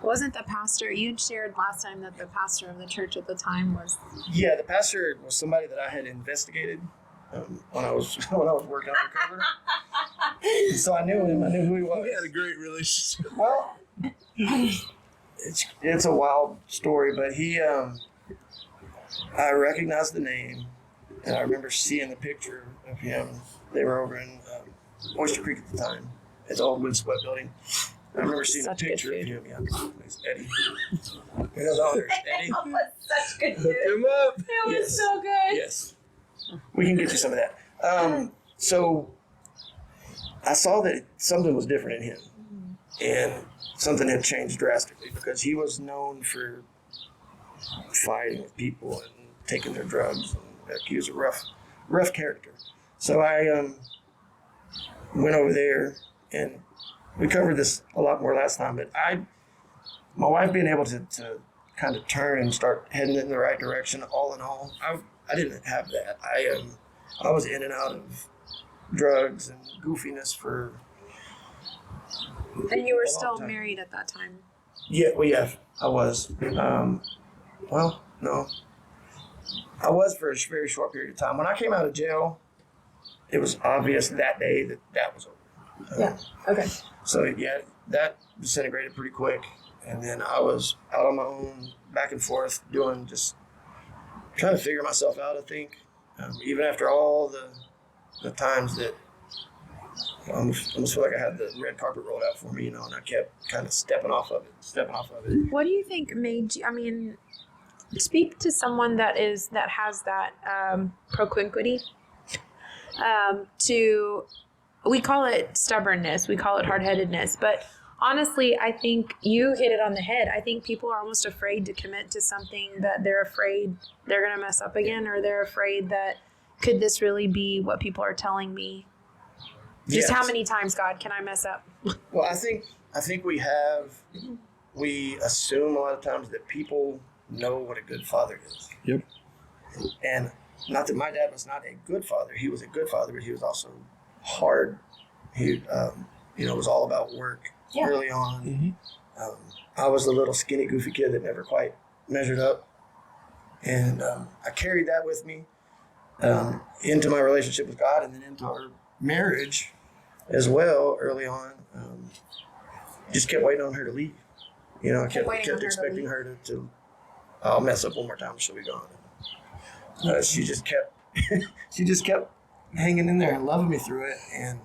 [SPEAKER 1] Wasn't the pastor, you shared last time that the pastor of the church at the time was...
[SPEAKER 2] Yeah, the pastor was somebody that I had investigated when I was working undercover. So I knew him. I knew who he was.
[SPEAKER 4] We had a great relationship.
[SPEAKER 2] Well, it's a wild story, but he, I recognized the name, and I remember seeing the picture of him. They were over in Oyster Creek at the time. It's an old wood sweat building. I remember seeing a picture of him. Yeah, it's Eddie. You know the owner, Eddie.
[SPEAKER 1] That was such good food.
[SPEAKER 4] Him up.
[SPEAKER 1] It was so good.
[SPEAKER 2] Yes. We can get you some of that. So I saw that something was different in him. And something had changed drastically, because he was known for fighting with people and taking their drugs. And he was a rough character. So I went over there, and we covered this a lot more last time, but my wife being able to kind of turn and start heading in the right direction, all in all, I didn't have that. I was in and out of drugs and goofiness for...
[SPEAKER 1] And you were still married at that time?
[SPEAKER 2] Yeah, I was. Well, no. I was for a very short period of time. When I came out of jail, it was obvious that day that was over.
[SPEAKER 1] Yeah, okay.
[SPEAKER 2] So, yeah, that disintegrated pretty quick. And then I was out on my own, back and forth, just trying to figure myself out, I think. Even after all the times that I almost feel like I had the red carpet rolled out for me, and I kept kind of stepping off of it.
[SPEAKER 1] What do you think made you? I mean, speak to someone that has that propinquity. We call it stubbornness, we call it hard-headedness, but honestly, I think you hit it on the head. I think people are almost afraid to commit to something that they're afraid they're going to mess up again, or they're afraid that could this really be what people are telling me? Just how many times, God, can I mess up?
[SPEAKER 2] Well, I think we assume a lot of times that people know what a good father is.
[SPEAKER 4] Yep.
[SPEAKER 2] And not that my dad was not a good father. He was a good father, but he was also hard. He, was all about work early on.
[SPEAKER 4] Mm-hmm.
[SPEAKER 2] I was the little skinny, goofy kid that never quite measured up. And I carried that with me into my relationship with God, and then into our marriage as well early on. Just kept waiting on her to leave. I kept expecting her to I'll mess up one more time, she'll be gone. She just kept hanging in there and loving me through it. And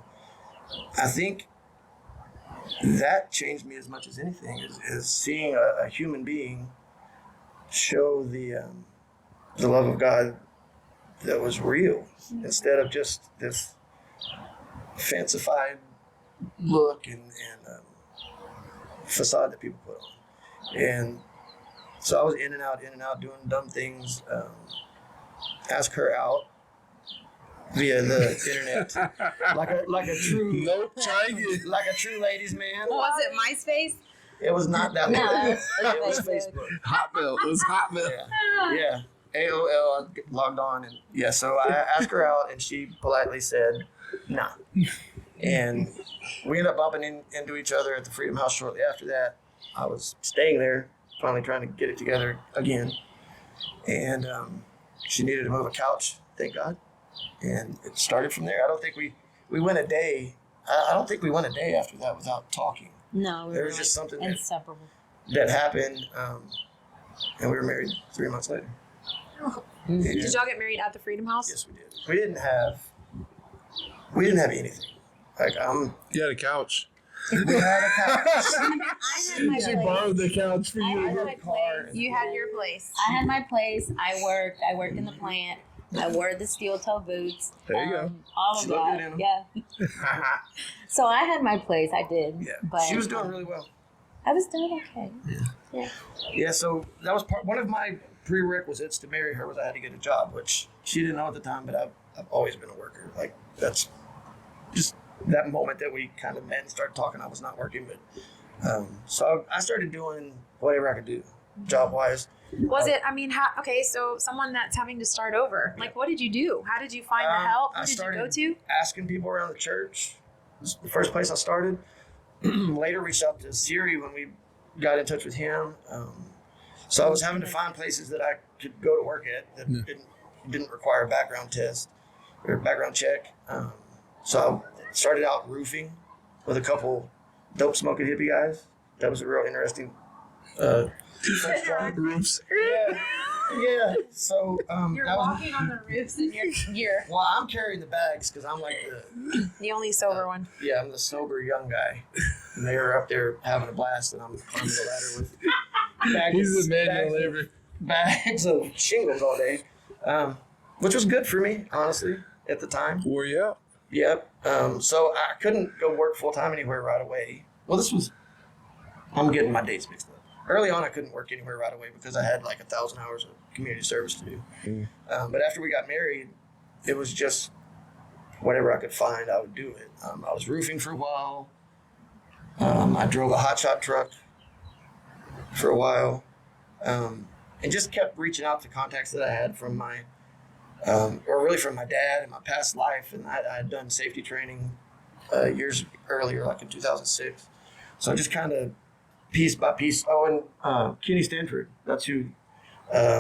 [SPEAKER 2] I think that changed me as much as anything, is seeing a human being show the love of God that was real, instead of just this fancified look and facade that people put on. And so I was in and out, doing dumb things. Ask her out via the internet, like a true like a true ladies man.
[SPEAKER 1] Was it MySpace?
[SPEAKER 2] It was not that one. It was Facebook.
[SPEAKER 4] Hotmail. It was Hotmail.
[SPEAKER 2] Yeah. AOL. I logged on, and so I asked her out, and she politely said, "Nah." And we ended up bumping into each other at the Freedom House shortly after that. I was staying there, finally trying to get it together again, and she needed to move a couch. Thank God. And it started from there. I don't think we went a day. I don't think we went a day after that without talking.
[SPEAKER 3] No,
[SPEAKER 2] There was just something
[SPEAKER 3] inseparable
[SPEAKER 2] that happened, and we were married 3 months later. And
[SPEAKER 1] Did y'all get married at the Freedom House?
[SPEAKER 2] yes, we did. We didn't have anything. Like
[SPEAKER 4] You had a couch.
[SPEAKER 2] we had a couch.
[SPEAKER 3] I had my
[SPEAKER 4] She
[SPEAKER 3] place.
[SPEAKER 4] borrowed the couch for
[SPEAKER 3] I
[SPEAKER 4] you.
[SPEAKER 3] had my place.
[SPEAKER 1] You had your place.
[SPEAKER 3] I had my place. I worked in the plant. I wore the steel toe boots.
[SPEAKER 4] There you go.
[SPEAKER 3] All of
[SPEAKER 2] She looked
[SPEAKER 3] that.
[SPEAKER 2] good in 'em.
[SPEAKER 3] Yeah. So I had my place. I did.
[SPEAKER 2] Yeah,
[SPEAKER 3] But
[SPEAKER 2] she was doing really well.
[SPEAKER 3] I was doing okay.
[SPEAKER 2] Yeah, so that was one of my prerequisites to marry her, was I had to get a job, which she didn't know at the time, but I've always been a worker. Like, that's just that moment that we kind of met and started talking. I was not working, but so I started doing whatever I could do, job wise.
[SPEAKER 1] Was it? I mean, so someone that's having to start over. Like, what did you do? How did you find the help? Who did you go to?
[SPEAKER 2] Asking people around the church. This was the first place I started. Later reached out to Siri when we got in touch with him. So I was having to find places that I could go to work at that didn't require a background test or background check. So I started out roofing with a couple dope smoking hippie guys. That was a real interesting first job.
[SPEAKER 4] Roofs.
[SPEAKER 2] Yeah. So
[SPEAKER 1] You're
[SPEAKER 2] that was,
[SPEAKER 1] walking on the roofs and you're
[SPEAKER 2] well, I'm carrying the bags because I'm like
[SPEAKER 1] the only sober one.
[SPEAKER 2] I'm the sober young guy, and they were up there having a blast, and I'm climbing the ladder with
[SPEAKER 4] He's the manual labor.
[SPEAKER 2] bags of shingles all day, which was good for me, honestly, at the time.
[SPEAKER 4] Wore you out.
[SPEAKER 2] Yep. So I couldn't go work full time anywhere right away. Well, I'm getting my dates mixed up. Early on, I couldn't work anywhere right away because I had like 1,000 hours of community service to do. But after we got married, it was just whatever I could find, I would do it. I was roofing for a while. I drove a hotshot truck for a while, and just kept reaching out to contacts that I had from my, or really from my dad and my past life. And I had done safety training years earlier, like in 2006. So I just kind of piece by piece. Oh, and Kenny Stanford, that's who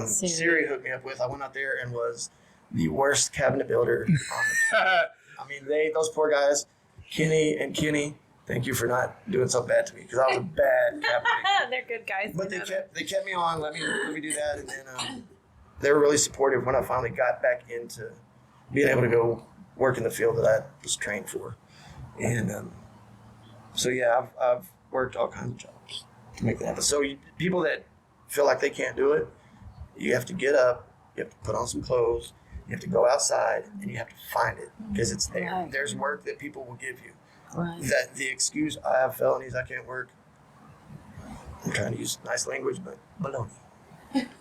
[SPEAKER 2] Siri hooked me up with. I went out there and was the worst cabinet builder on the I mean, those poor guys, Kenny, thank you for not doing so bad to me, because I was a bad cabinet maker.
[SPEAKER 1] They're good guys.
[SPEAKER 2] But they kept me on, let me do that, and then they were really supportive when I finally got back into being able to go work in the field that I was trained for. And so yeah, I've worked all kinds of jobs to make that happen. So people that feel like they can't do it, you have to get up, you have to put on some clothes, you have to go outside, and you have to find it because it's there.
[SPEAKER 3] Right.
[SPEAKER 2] There's work that people will give you.
[SPEAKER 3] Right.
[SPEAKER 2] That the excuse, I have felonies, I can't work. I'm trying to use nice language, but baloney.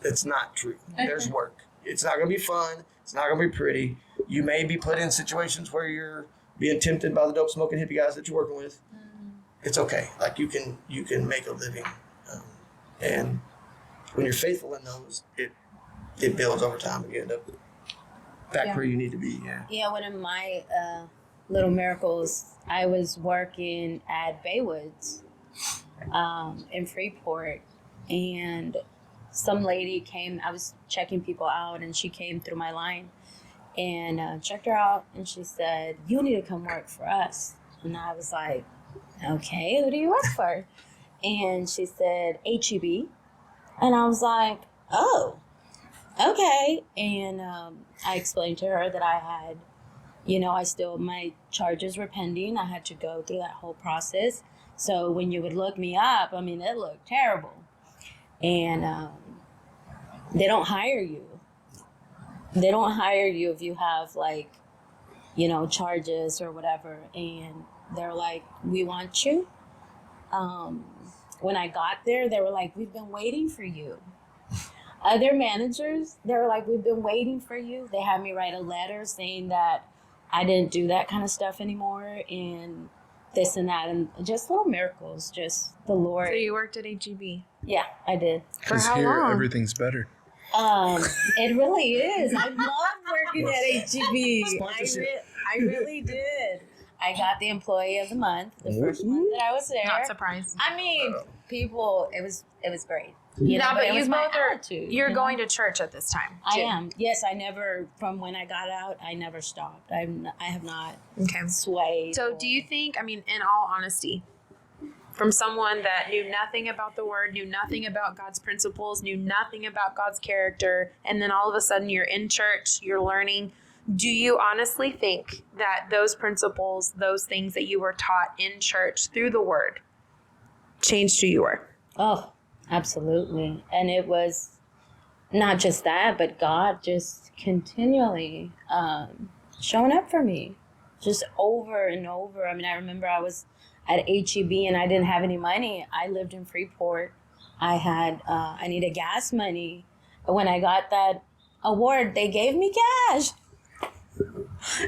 [SPEAKER 2] It's not true. There's work. It's not going to be fun. It's not going to be pretty. You may be put in situations where you're being tempted by the dope smoking hippie guys that you're working with. It's okay. Like you can make a living, and when you're faithful in those, it builds over time, and you end up back where you need to be.
[SPEAKER 3] Yeah, one of my little miracles, I was working at Baywoods in Freeport, and some lady came. I was checking people out, and she came through my line and checked her out, and she said, "You need to come work for us." And I was like, "Okay, who do you work for?" And she said, "HEB." And I was like, "Oh, okay." And I explained to her that I had, my charges were pending. I had to go through that whole process. So when you would look me up, I mean, it looked terrible. And they don't hire you. They don't hire you if you have charges or whatever. And they're like, "We want you." When I got there, they were like, "We've been waiting for you." Other managers, they were like, "We've been waiting for you." They had me write a letter saying that I didn't do that kind of stuff anymore and this and that, and just little miracles, just the Lord.
[SPEAKER 1] So you worked at HEB?
[SPEAKER 3] Yeah, I did.
[SPEAKER 1] For
[SPEAKER 4] Because
[SPEAKER 1] how
[SPEAKER 4] here,
[SPEAKER 1] long?
[SPEAKER 4] everything's better.
[SPEAKER 3] It really is. I love working at HEB. I really did. I got the employee of the month the first month that I was there.
[SPEAKER 1] Not surprised.
[SPEAKER 3] I mean, people, it was great.
[SPEAKER 1] But
[SPEAKER 3] it
[SPEAKER 1] you
[SPEAKER 3] was my
[SPEAKER 1] both are.
[SPEAKER 3] attitude,
[SPEAKER 1] You're going to church at this time.
[SPEAKER 3] I
[SPEAKER 1] too.
[SPEAKER 3] am. Yes, I never. From when I got out, I never stopped. I have not
[SPEAKER 1] Okay.
[SPEAKER 3] swayed.
[SPEAKER 1] So do you think? I mean, in all honesty, from someone that knew nothing about the Word, knew nothing about God's principles, knew nothing about God's character, and then all of a sudden you're in church, you're learning. Do you honestly think that those principles, those things that you were taught in church through the Word, changed who you were?
[SPEAKER 3] Oh, absolutely. And it was not just that, but God just continually showing up for me, just over and over. I mean, I remember I was at HEB and I didn't have any money. I lived in Freeport. I needed gas money. But when I got that award, they gave me cash.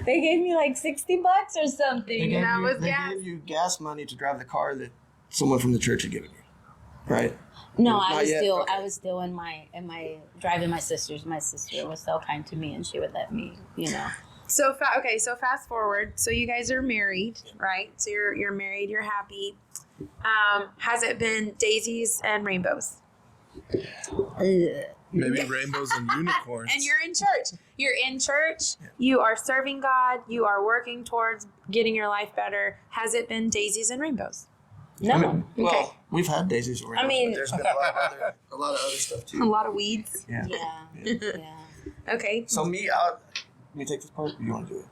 [SPEAKER 3] They gave me like $60 or something.
[SPEAKER 2] They gave you gas money to drive the car that someone from the church had given you, right?
[SPEAKER 3] No,
[SPEAKER 2] Not
[SPEAKER 3] I was
[SPEAKER 2] yet?
[SPEAKER 3] still
[SPEAKER 2] Okay.
[SPEAKER 3] I was still in my driving my sister's. My sister was so kind to me, and she would let me,
[SPEAKER 1] So fast forward. So you guys are married, right? So you're married. You're happy. Has it been daisies and rainbows?
[SPEAKER 4] Maybe rainbows and unicorns.
[SPEAKER 1] And you're in church. You're in church. You are serving God. You are working towards getting your life better. Has it been daisies and rainbows?
[SPEAKER 3] No.
[SPEAKER 2] I mean, well,
[SPEAKER 1] Okay.
[SPEAKER 2] we've had daisies and rainbows,
[SPEAKER 3] I mean-
[SPEAKER 2] but there's been a lot of other stuff
[SPEAKER 1] A
[SPEAKER 2] too.
[SPEAKER 1] lot of weeds.
[SPEAKER 2] Yeah.
[SPEAKER 3] Yeah.
[SPEAKER 1] Okay.
[SPEAKER 2] So let me take this part. Or you want to do it?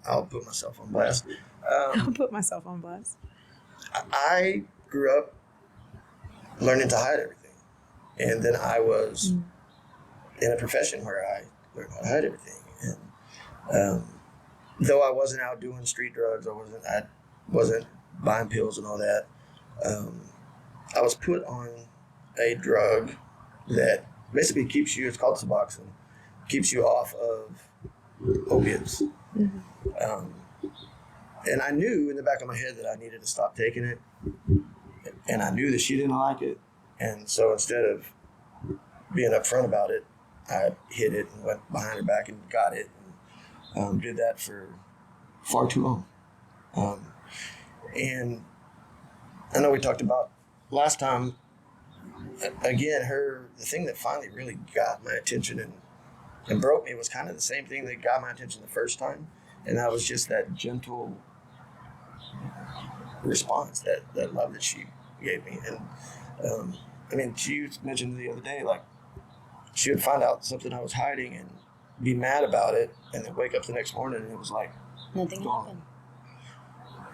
[SPEAKER 2] I'll put myself on blast.
[SPEAKER 1] I'll put myself on blast.
[SPEAKER 2] I grew up learning to hide everything, and then I was in a profession where I learned how to hide everything. And though I wasn't out doing street drugs, I wasn't buying pills and all that. I was put on a drug that basically keeps you. It's called Suboxone. Keeps you off of opiates. And I knew in the back of my head that I needed to stop taking it. And I knew that she didn't like it. And so instead of being upfront about it, I hid it and went behind her back and got it. And did that for far too long. And I know we talked about last time, again, the thing that finally really got my attention and broke me was kind of the same thing that got my attention the first time. And that was just that gentle response, that love that she gave me. And I mean, she mentioned the other day, like, she would find out something I was hiding and be mad about it, and then wake up the next morning and it was like
[SPEAKER 3] Nothing
[SPEAKER 2] gone.
[SPEAKER 3] happened.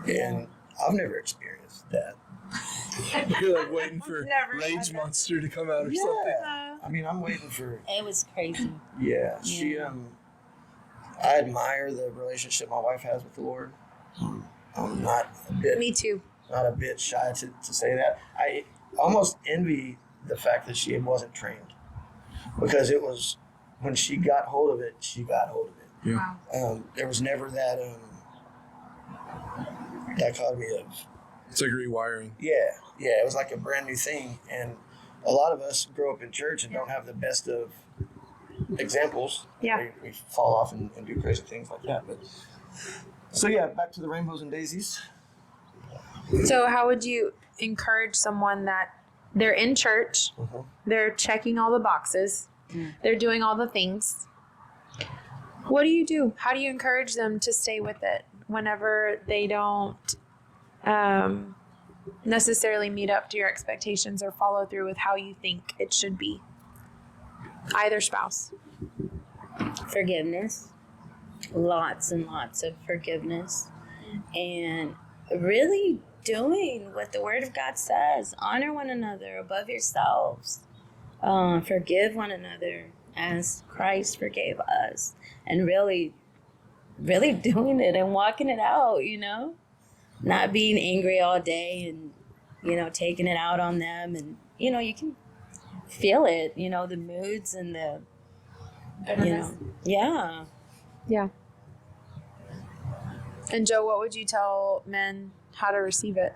[SPEAKER 2] And I've never experienced that.
[SPEAKER 4] You're like waiting for
[SPEAKER 1] Never had
[SPEAKER 4] Rage
[SPEAKER 1] that.
[SPEAKER 4] Monster to come out or something.
[SPEAKER 2] I mean, I'm waiting for.
[SPEAKER 3] It was crazy.
[SPEAKER 2] Yeah, she. I admire the relationship my wife has with the Lord. I'm not a bit.
[SPEAKER 1] Me too.
[SPEAKER 2] Not a bit shy to say that. I almost envy the fact that she wasn't trained, because it was when she got hold of it, she got hold of it.
[SPEAKER 4] Yeah.
[SPEAKER 1] Wow.
[SPEAKER 2] There was never that dichotomy of.
[SPEAKER 4] It's like rewiring.
[SPEAKER 2] Yeah, it was like a brand new thing, and a lot of us grow up in church and don't have the best of examples.
[SPEAKER 1] Yeah.
[SPEAKER 2] We fall off and do crazy things like that. But so yeah, back to the rainbows and daisies.
[SPEAKER 1] So how would you encourage someone that they're in church, they're checking all the boxes, they're doing all the things? What do you do? How do you encourage them to stay with it whenever they don't necessarily meet up to your expectations or follow through with how you think it should be? Either spouse.
[SPEAKER 3] Forgiveness. Lots and lots of forgiveness. And really doing what the Word of God says. Honor one another above yourselves. Forgive one another as Christ forgave us. And really doing it and walking it out, Not being angry all day and, taking it out on them. And, you can feel it, the moods and the, yeah.
[SPEAKER 1] Yeah. And Joe, what would you tell men how to receive it?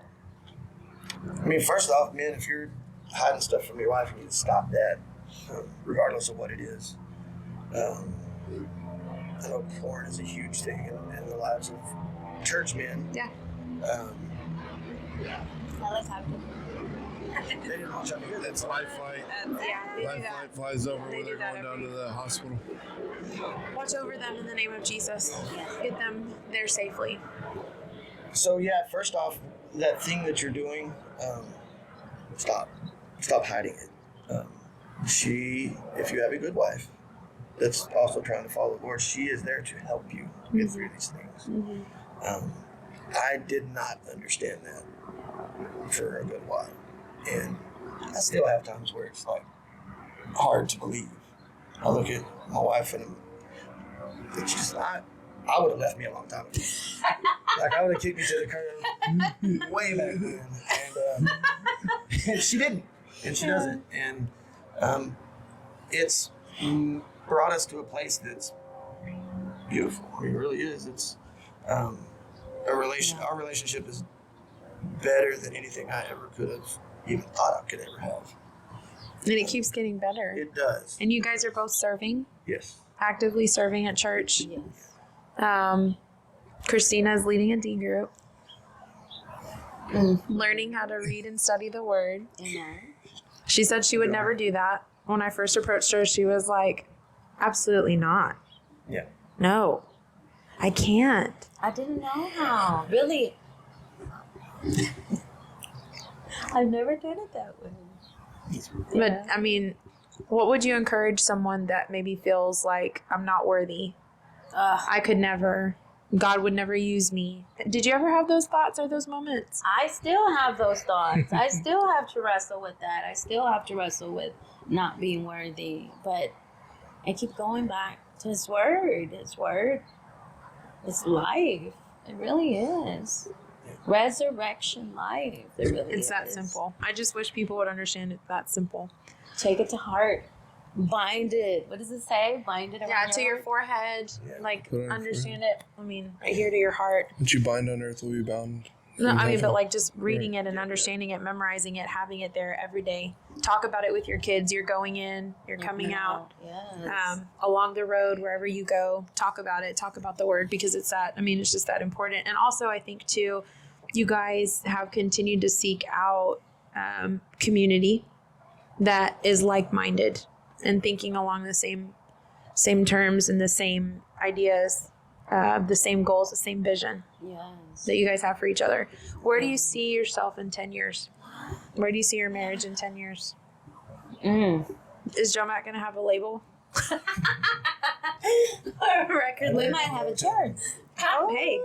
[SPEAKER 2] I mean, first off, man, if you're hiding stuff from your wife, you need to stop that, regardless of what it is. I know porn is a huge thing in the lives of church men.
[SPEAKER 1] Yeah.
[SPEAKER 2] They didn't want y'all to hear that.
[SPEAKER 4] That's life flight.
[SPEAKER 1] Yeah, they do
[SPEAKER 4] Life
[SPEAKER 1] that.
[SPEAKER 4] flight flies over
[SPEAKER 1] They
[SPEAKER 4] when
[SPEAKER 1] do
[SPEAKER 4] they're
[SPEAKER 1] that
[SPEAKER 4] going down
[SPEAKER 1] every-
[SPEAKER 4] to the hospital.
[SPEAKER 1] Watch over them in the name of Jesus. Get them there safely.
[SPEAKER 2] So yeah, first off, that thing that you're doing, stop hiding it. If you have a good wife that's also trying to follow the Lord, she is there to help you get through these things. I did not understand that for a good while, and I still have times where it's like hard to believe. I look at my wife and it's just I would have left me a long time ago. Like, I would have kicked me to the curb way back then. And she didn't. And she doesn't. And it's brought us to a place that's beautiful. I mean, it really is. It's our relationship is better than anything I ever could have even thought I could ever have.
[SPEAKER 1] And it keeps getting better.
[SPEAKER 2] It does.
[SPEAKER 1] And you guys are both serving,
[SPEAKER 2] Yes.
[SPEAKER 1] actively serving at church.
[SPEAKER 3] Yes.
[SPEAKER 1] Christina is leading a D group. Learning how to read and study the word.
[SPEAKER 3] Amen.
[SPEAKER 1] She said she would never do that. When I first approached her, she was like, absolutely not.
[SPEAKER 2] Yeah.
[SPEAKER 1] No, I can't.
[SPEAKER 3] I didn't know how. Really. I've never done it that way.
[SPEAKER 1] But I mean, what would you encourage someone that maybe feels like I'm not worthy? I could never. God would never use me. Did you ever have those thoughts or those moments?
[SPEAKER 3] I still have those thoughts. I still have to wrestle with that. I still have to wrestle with not being worthy. But I keep going back to His Word. His Word is life. It really is. Resurrection life. It really is.
[SPEAKER 1] It's that simple. I just wish people would understand it's that simple.
[SPEAKER 3] Take it to heart. Bind it. What does it say? Bind it around
[SPEAKER 1] Yeah, to your
[SPEAKER 3] heart?
[SPEAKER 1] forehead.
[SPEAKER 2] Yeah.
[SPEAKER 1] Like,
[SPEAKER 4] Put it on your
[SPEAKER 1] understand it. I mean, right here to your heart.
[SPEAKER 4] What you bind on earth will be bound.
[SPEAKER 1] No,
[SPEAKER 4] in
[SPEAKER 1] I mean,
[SPEAKER 4] heaven.
[SPEAKER 1] but like just reading it and understanding it, memorizing it, having it there every day. Talk about it with your kids. You're going in, you're coming out.
[SPEAKER 3] Yes.
[SPEAKER 1] Along the road, wherever you go, talk about it. Talk about the word, because it's that. I mean, it's just that important. And also, I think too, you guys have continued to seek out community that is like-minded and thinking along the same terms and the same ideas, the same goals, the same vision
[SPEAKER 3] Yes.
[SPEAKER 1] that you guys have for each other. Where do you see yourself in 10 years? Where do you see your marriage in 10 years? Is Joe Matt going to have a label?
[SPEAKER 3] Record. We might have a church.
[SPEAKER 1] Hey,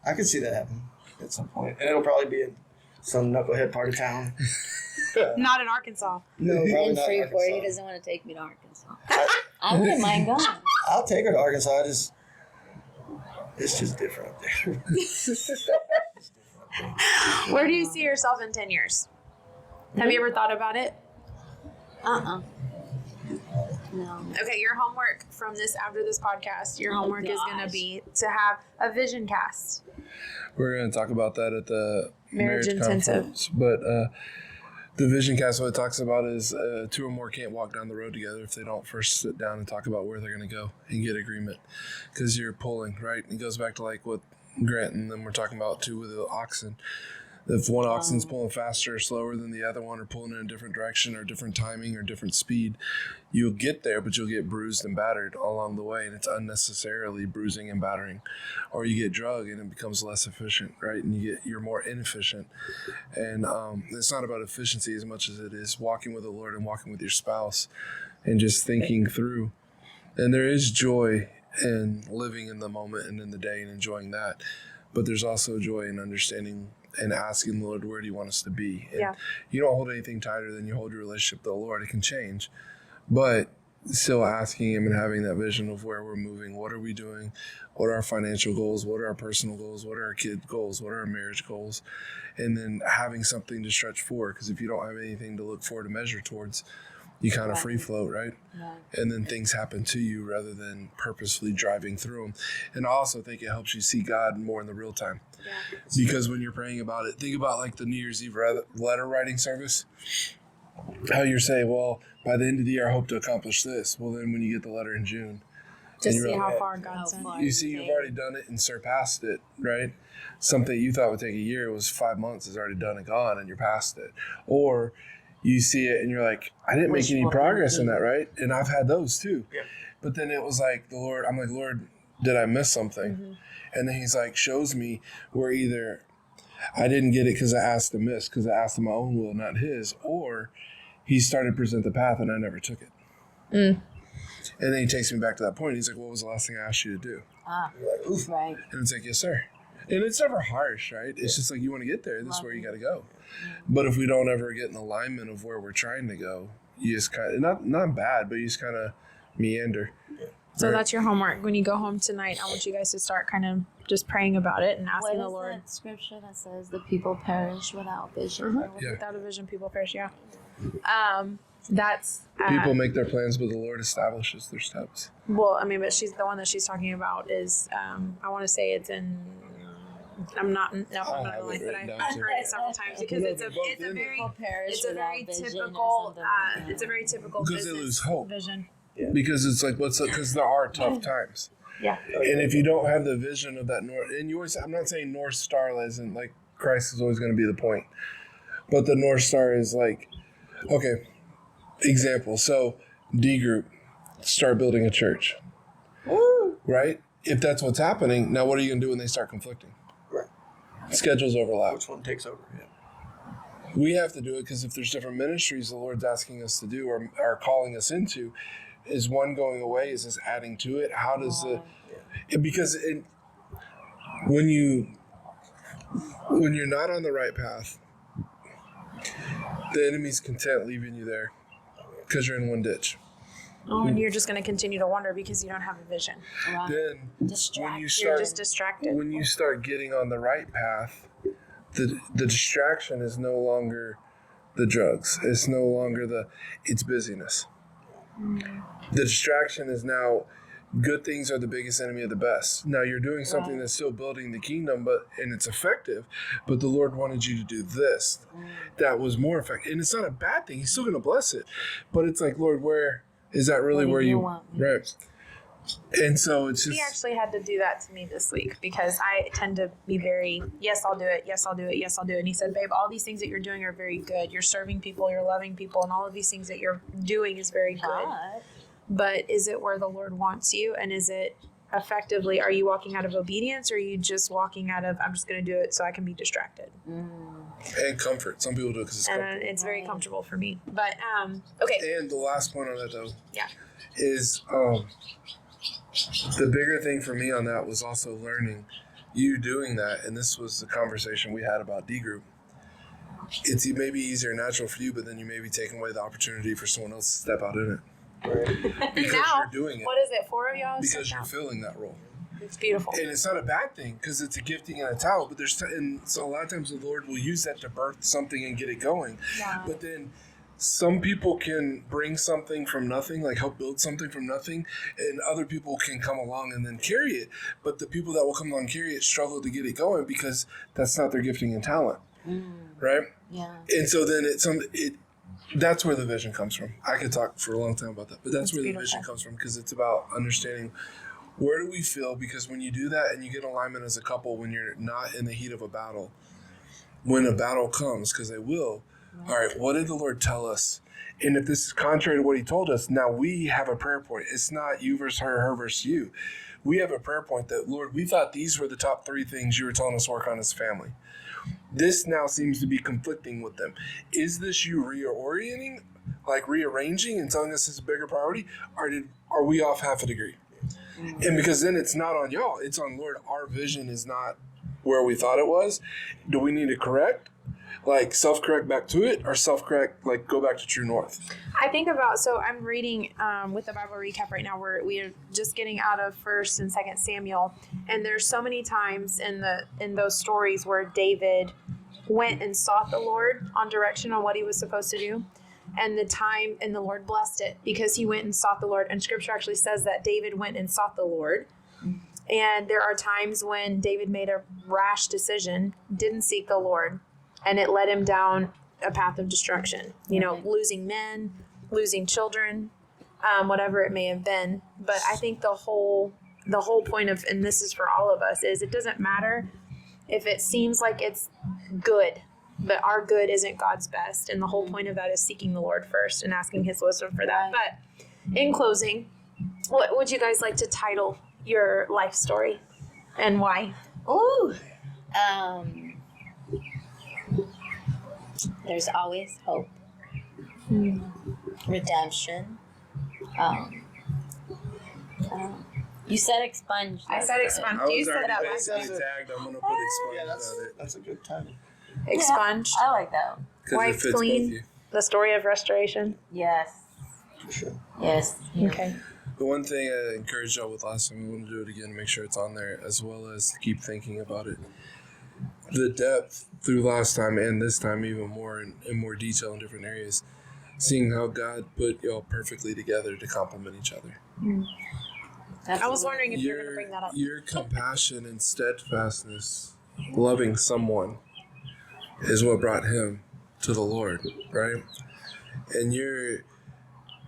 [SPEAKER 2] I could see that happen. at some point. And it'll probably be in some knucklehead part of town.
[SPEAKER 1] Not in Arkansas.
[SPEAKER 2] No, probably
[SPEAKER 3] In
[SPEAKER 2] not in
[SPEAKER 3] Freeport, he
[SPEAKER 2] Arkansas.
[SPEAKER 3] doesn't want to take me to Arkansas. I wouldn't mind going.
[SPEAKER 2] I'll take her to Arkansas. It's just different up there.
[SPEAKER 1] Where do you see yourself in 10 years? Have you ever thought about it?
[SPEAKER 3] No.
[SPEAKER 1] Okay, your homework from this after this podcast, your homework is going to be to have a vision cast.
[SPEAKER 4] We're going to talk about that at the
[SPEAKER 1] Marriage intensive.
[SPEAKER 4] conference. But the vision cast, what it talks about is two or more can't walk down the road together if they don't first sit down and talk about where they're going to go and get agreement. Because you're pulling, right? It goes back to like what Grant and then we're talking about too with the oxen. If one oxen's pulling faster or slower than the other one, or pulling in a different direction or different timing or different speed, you'll get there, but you'll get bruised and battered along the way, and it's unnecessarily bruising and battering. Or you get drug and it becomes less efficient, right? And you're more inefficient. And it's not about efficiency as much as it is walking with the Lord and walking with your spouse and just thinking through. And there is joy in living in the moment and in the day and enjoying that. But there's also joy in understanding and asking the Lord, where do you want us to be? And you don't hold anything tighter than you hold your relationship with the Lord. It can change, but still asking Him and having that vision of where we're moving. What are we doing? What are our financial goals? What are our personal goals? What are our kid goals? What are our marriage goals? And then having something to stretch for, because if you don't have anything to look for to measure towards, you kind of free float, right? And then things happen to you rather than purposefully driving through them. And I also think it helps you see God more in the real time. Because when you're praying about it, think about like the New Year's Eve letter writing service. How you're saying, well, by the end of the year, I hope to accomplish this. Well, then when you get the letter in June,
[SPEAKER 1] just see how far God's done.
[SPEAKER 4] You see you've already done it and surpassed it, right? Something you thought would take a year was 5 months is already done and gone, and you're past it. Or you see it and you're like, I didn't make any progress in that, right? And I've had those too. But then it was like I'm like, Lord, did I miss something? And then He's like, shows me where either I didn't get it because I asked to miss, because I asked in my own will, not His, or He started to present the path and I never took it. And then He takes me back to that point. He's like, what was the last thing I asked you to do?
[SPEAKER 2] You're like, oof.
[SPEAKER 3] Right.
[SPEAKER 4] And it's like, yes, sir. And it's never harsh, right? It's just like, you want to get there. This is where you got to go. But if we don't ever get in alignment of where we're trying to go, you just kind of, not bad, but you just kind of meander.
[SPEAKER 1] So that's your homework. When you go home tonight, I want you guys to start kind of just praying about it and asking the Lord.
[SPEAKER 3] What is that scripture that says the people perish without vision?
[SPEAKER 1] Without a vision, people perish. That's
[SPEAKER 4] People make their plans, but the Lord establishes their steps.
[SPEAKER 1] well. I mean, but she's the one that she's talking about is I want to say it's in. I'm not like that. I've heard it several times because it's a very typical
[SPEAKER 4] Because they lose hope.
[SPEAKER 1] vision.
[SPEAKER 4] Because it's like, because there are tough times. And if you don't have the vision of that and you always, I'm not saying North Star isn't like Christ is always going to be the point, but the North Star is like, okay, example. So D group, start building a church, right? If that's what's happening, now what are you going to do when they start conflicting?
[SPEAKER 2] Right.
[SPEAKER 4] Schedules overlap.
[SPEAKER 2] Which one takes over?
[SPEAKER 4] We have to do it because if there's different ministries the Lord's asking us to do or are calling us into, is one going away? Is this adding to it? How does when you're not on the right path, the enemy's content leaving you there because you're in one ditch.
[SPEAKER 1] And you're just going to continue to wonder because you don't have a vision.
[SPEAKER 4] Then when you start,
[SPEAKER 1] You're just distracted.
[SPEAKER 4] when you start getting on the right path, the distraction is no longer the drugs. It's no longer it's busyness. The distraction is now good things are the biggest enemy of the best. Now you're doing something that's still building the kingdom, and it's effective, but the Lord wanted you to do this. That was more effective. And it's not a bad thing. He's still going to bless it. But it's like, Lord, where is that really where you want? Right. And so it's just.
[SPEAKER 1] He actually had to do that to me this week because I tend to be very, yes, I'll do it. Yes, I'll do it. Yes, I'll do it. And he said, babe, all these things that you're doing are very good. You're serving people, you're loving people, and all of these things that you're doing is very good. But is it where the Lord wants you? And is it effectively, are you walking out of obedience or are you just walking out of, I'm just going to do it so I can be distracted?
[SPEAKER 4] And comfort. Some people do it because it's comfortable.
[SPEAKER 1] And it's very comfortable for me. But, okay.
[SPEAKER 4] And the last point on that, though,
[SPEAKER 1] Yeah.
[SPEAKER 4] is the bigger thing for me on that was also learning you doing that, and this was the conversation we had about D group. It's maybe easier and natural for you, but then you may be taking away the opportunity for someone else to step out in it.
[SPEAKER 2] Right.
[SPEAKER 4] Because
[SPEAKER 1] Now,
[SPEAKER 4] you're doing it.
[SPEAKER 1] What is it, 4 of y'all?
[SPEAKER 4] Because you're filling that role.
[SPEAKER 1] It's beautiful.
[SPEAKER 4] And it's not a bad thing because it's a gifting and a talent, but and so a lot of times the Lord will use that to birth something and get it going.
[SPEAKER 1] Yeah.
[SPEAKER 4] But then some people can bring something from nothing, like help build something from nothing, and other people can come along and then carry it. But the people that will come along and carry it struggle to get it going because that's not their gifting and talent. Right?
[SPEAKER 3] Yeah.
[SPEAKER 4] And so then that's where the vision comes from. I could talk for a long time about that, but that's where
[SPEAKER 1] beautiful.
[SPEAKER 4] the vision comes from because it's about understanding where do we feel, because when you do that and you get alignment as a couple when you're not in the heat of a battle, when a battle comes, because they will, all right, what did the Lord tell us? And if this is contrary to what he told us, now we have a prayer point. It's not you versus her versus you. We have a prayer point that, Lord, we thought these were the top 3 things you were telling us to work on as a family. This now seems to be conflicting with them. Is this you reorienting, like rearranging and telling us it's a bigger priority? Or are we off half a degree? And because then it's not on y'all, it's on Lord. Our vision is not where we thought it was. Do we need to correct? Like self-correct back to it, or self-correct, like go back to true north?
[SPEAKER 1] I think about, so I'm reading with the Bible recap right now, where we are just getting out of 1st and 2nd Samuel. And there's so many times in those stories where David went and sought the Lord on direction on what he was supposed to do. And the Lord blessed it because he went and sought the Lord. And scripture actually says that David went and sought the Lord. And there are times when David made a rash decision, didn't seek the Lord, and it led him down a path of destruction. You know, losing men, losing children, whatever it may have been. But I think the whole point of, and this is for all of us, is it doesn't matter if it seems like it's good, but our good isn't God's best. And the whole point of that is seeking the Lord first and asking his wisdom for that. But in closing, what would you guys like to title your life story and why?
[SPEAKER 3] Ooh. There's always hope. Redemption. You said expunge.
[SPEAKER 1] I said expunge. You said that last
[SPEAKER 4] basically
[SPEAKER 1] time.
[SPEAKER 4] tagged. I'm gonna put expunge
[SPEAKER 2] Yeah,
[SPEAKER 4] on it.
[SPEAKER 2] that's a good title.
[SPEAKER 1] Expunged.
[SPEAKER 3] I like that one.
[SPEAKER 4] 'Cause it
[SPEAKER 1] Wiped
[SPEAKER 4] fits both
[SPEAKER 1] clean.
[SPEAKER 4] you.
[SPEAKER 1] The story of restoration.
[SPEAKER 3] Yes.
[SPEAKER 2] For sure.
[SPEAKER 3] Yes.
[SPEAKER 1] Okay.
[SPEAKER 4] The one thing I encouraged y'all with last time, we want to do it again, make sure it's on there, as well as to keep thinking about it. The depth through last time and this time even more in more detail in different areas, seeing how God put y'all perfectly together to complement each other.
[SPEAKER 1] I was wondering if you were going to bring that up.
[SPEAKER 4] Your compassion and steadfastness, loving someone, is what brought him to the Lord, right? And your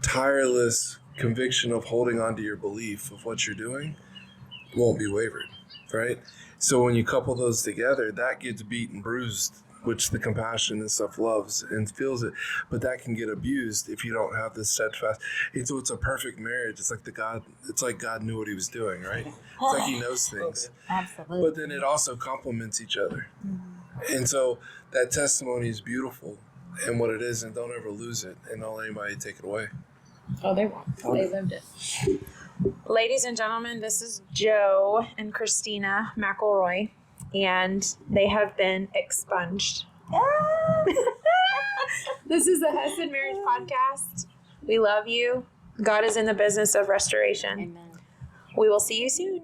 [SPEAKER 4] tireless conviction of holding on to your belief of what you're doing won't be wavered, right? So when you couple those together, that gets beat and bruised, which the compassion and stuff loves and feels it, but that can get abused if you don't have this steadfast. And so it's a perfect marriage. It's like God knew what he was doing, right? It's like he knows things.
[SPEAKER 3] Absolutely.
[SPEAKER 4] But then it also complements each other. And so that testimony is beautiful and what it is, and don't ever lose it and don't let anybody take it away.
[SPEAKER 1] Oh, they won't. They lived it. Ladies and gentlemen, this is Joe and Christina McElroy, and they have been expunged. This is the Chesed Marriage Podcast. We love you. God is in the business of restoration.
[SPEAKER 3] Amen.
[SPEAKER 1] We will see you soon.